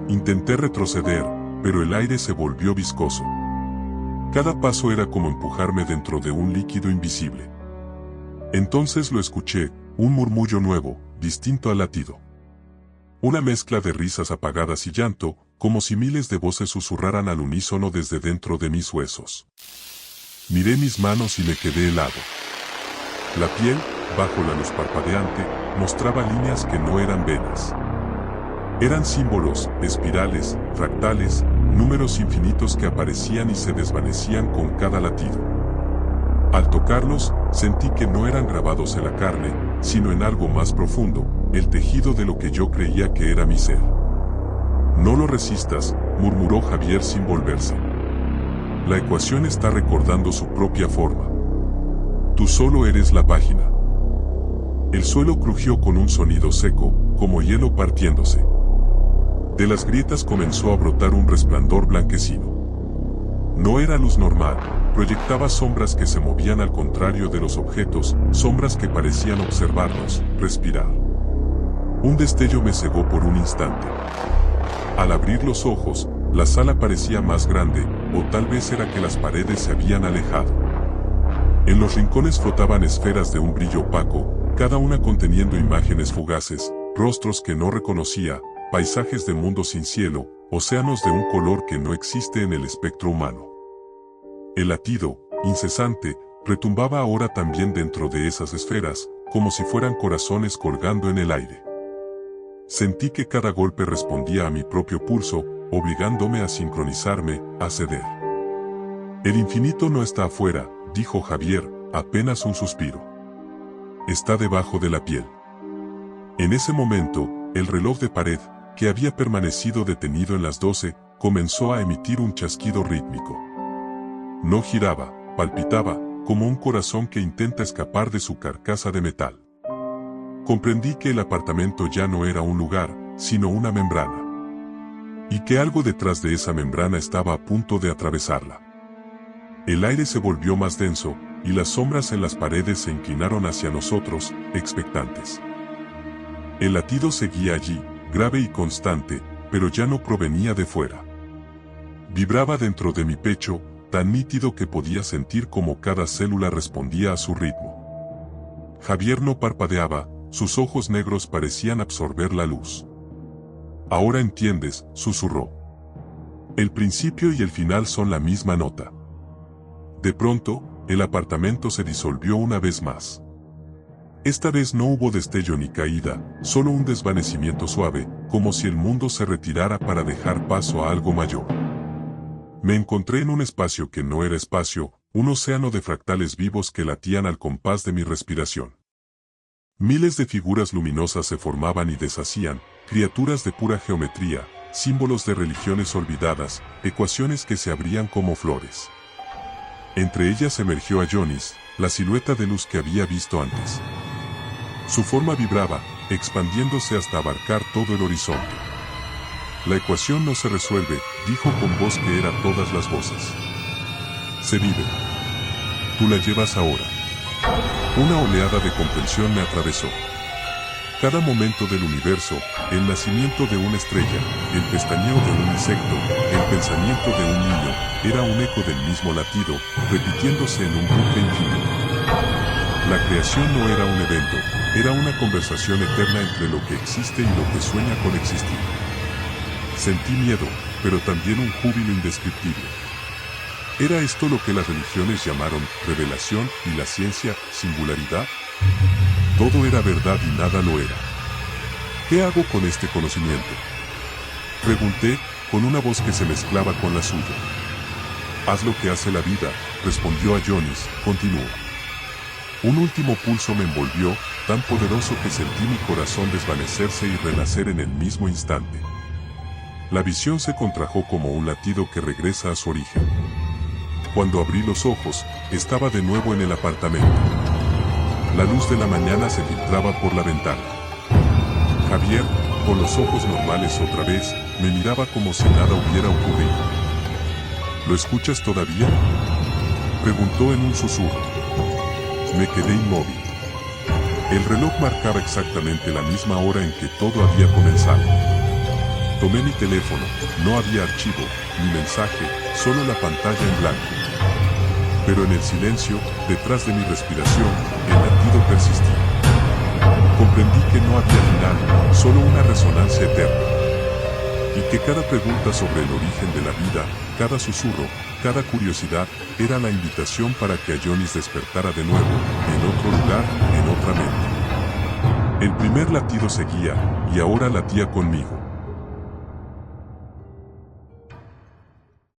Intenté retroceder, pero el aire se volvió viscoso. Cada paso era como empujarme dentro de un líquido invisible. Entonces lo escuché, un murmullo nuevo, distinto al latido. Una mezcla de risas apagadas y llanto, como si miles de voces susurraran al unísono desde dentro de mis huesos. Miré mis manos y me quedé helado. La piel, bajo la luz parpadeante, mostraba líneas que no eran venas. Eran símbolos, espirales, fractales, números infinitos que aparecían y se desvanecían con cada latido. Al tocarlos, sentí que no eran grabados en la carne, sino en algo más profundo, el tejido de lo que yo creía que era mi ser. «No lo resistas», murmuró Javier sin volverse. «La ecuación está recordando su propia forma. Tú solo eres la página». El suelo crujió con un sonido seco, como hielo partiéndose. De las grietas comenzó a brotar un resplandor blanquecino. No era luz normal, proyectaba sombras que se movían al contrario de los objetos, sombras que parecían observarnos, respirar. Un destello me cegó por un instante. Al abrir los ojos, la sala parecía más grande, o tal vez era que las paredes se habían alejado. En los rincones flotaban esferas de un brillo opaco, cada una conteniendo imágenes fugaces, rostros que no reconocía, paisajes de mundos sin cielo, océanos de un color que no existe en el espectro humano. El latido, incesante, retumbaba ahora también dentro de esas esferas, como si fueran corazones colgando en el aire. Sentí que cada golpe respondía a mi propio pulso, obligándome a sincronizarme, a ceder. «El infinito no está afuera», dijo Javier, apenas un suspiro. «Está debajo de la piel». En ese momento, el reloj de pared, que había permanecido detenido en las 12, comenzó a emitir un chasquido rítmico. No giraba, palpitaba, como un corazón que intenta escapar de su carcasa de metal. Comprendí que el apartamento ya no era un lugar, sino una membrana. Y que algo detrás de esa membrana estaba a punto de atravesarla. El aire se volvió más denso, y las sombras en las paredes se inclinaron hacia nosotros, expectantes. El latido seguía allí, grave y constante, pero ya no provenía de fuera. Vibraba dentro de mi pecho, tan nítido que podía sentir cómo cada célula respondía a su ritmo. Javier no parpadeaba, sus ojos negros parecían absorber la luz. «Ahora entiendes», susurró. «El principio y el final son la misma nota». De pronto, el apartamento se disolvió una vez más. Esta vez no hubo destello ni caída, solo un desvanecimiento suave, como si el mundo se retirara para dejar paso a algo mayor. Me encontré en un espacio que no era espacio, un océano de fractales vivos que latían al compás de mi respiración. Miles de figuras luminosas se formaban y deshacían, criaturas de pura geometría, símbolos de religiones olvidadas, ecuaciones que se abrían como flores. Entre ellas emergió Ayonis, la silueta de luz que había visto antes. Su forma vibraba, expandiéndose hasta abarcar todo el horizonte. «La ecuación no se resuelve», dijo con voz que era todas las voces. «Se vive. Tú la llevas ahora». Una oleada de comprensión me atravesó. Cada momento del universo, el nacimiento de una estrella, el pestañeo de un insecto, el pensamiento de un niño, era un eco del mismo latido, repitiéndose en un bucle infinito. La creación no era un evento, era una conversación eterna entre lo que existe y lo que sueña con existir. Sentí miedo, pero también un júbilo indescriptible. ¿Era esto lo que las religiones llamaron revelación y la ciencia singularidad? Todo era verdad y nada lo era. ¿Qué hago con este conocimiento?, pregunté, con una voz que se mezclaba con la suya. «Haz lo que hace la vida», respondió Ayonis, continuó. Un último pulso me envolvió, tan poderoso que sentí mi corazón desvanecerse y renacer en el mismo instante. La visión se contrajo como un latido que regresa a su origen. Cuando abrí los ojos, estaba de nuevo en el apartamento. La luz de la mañana se filtraba por la ventana. Javier, con los ojos normales otra vez, me miraba como si nada hubiera ocurrido. «¿Lo escuchas todavía?», preguntó en un susurro. Me quedé inmóvil. El reloj marcaba exactamente la misma hora en que todo había comenzado. Tomé mi teléfono, no había archivo, ni mensaje, solo la pantalla en blanco. Pero en el silencio, detrás de mi respiración, el latido persistía. Comprendí que no había final, solo una resonancia eterna. Y que cada pregunta sobre el origen de la vida, cada susurro, cada curiosidad, era la invitación para que Ayonis despertara de nuevo, en otro lugar, en otra mente. El primer latido seguía, y ahora latía conmigo.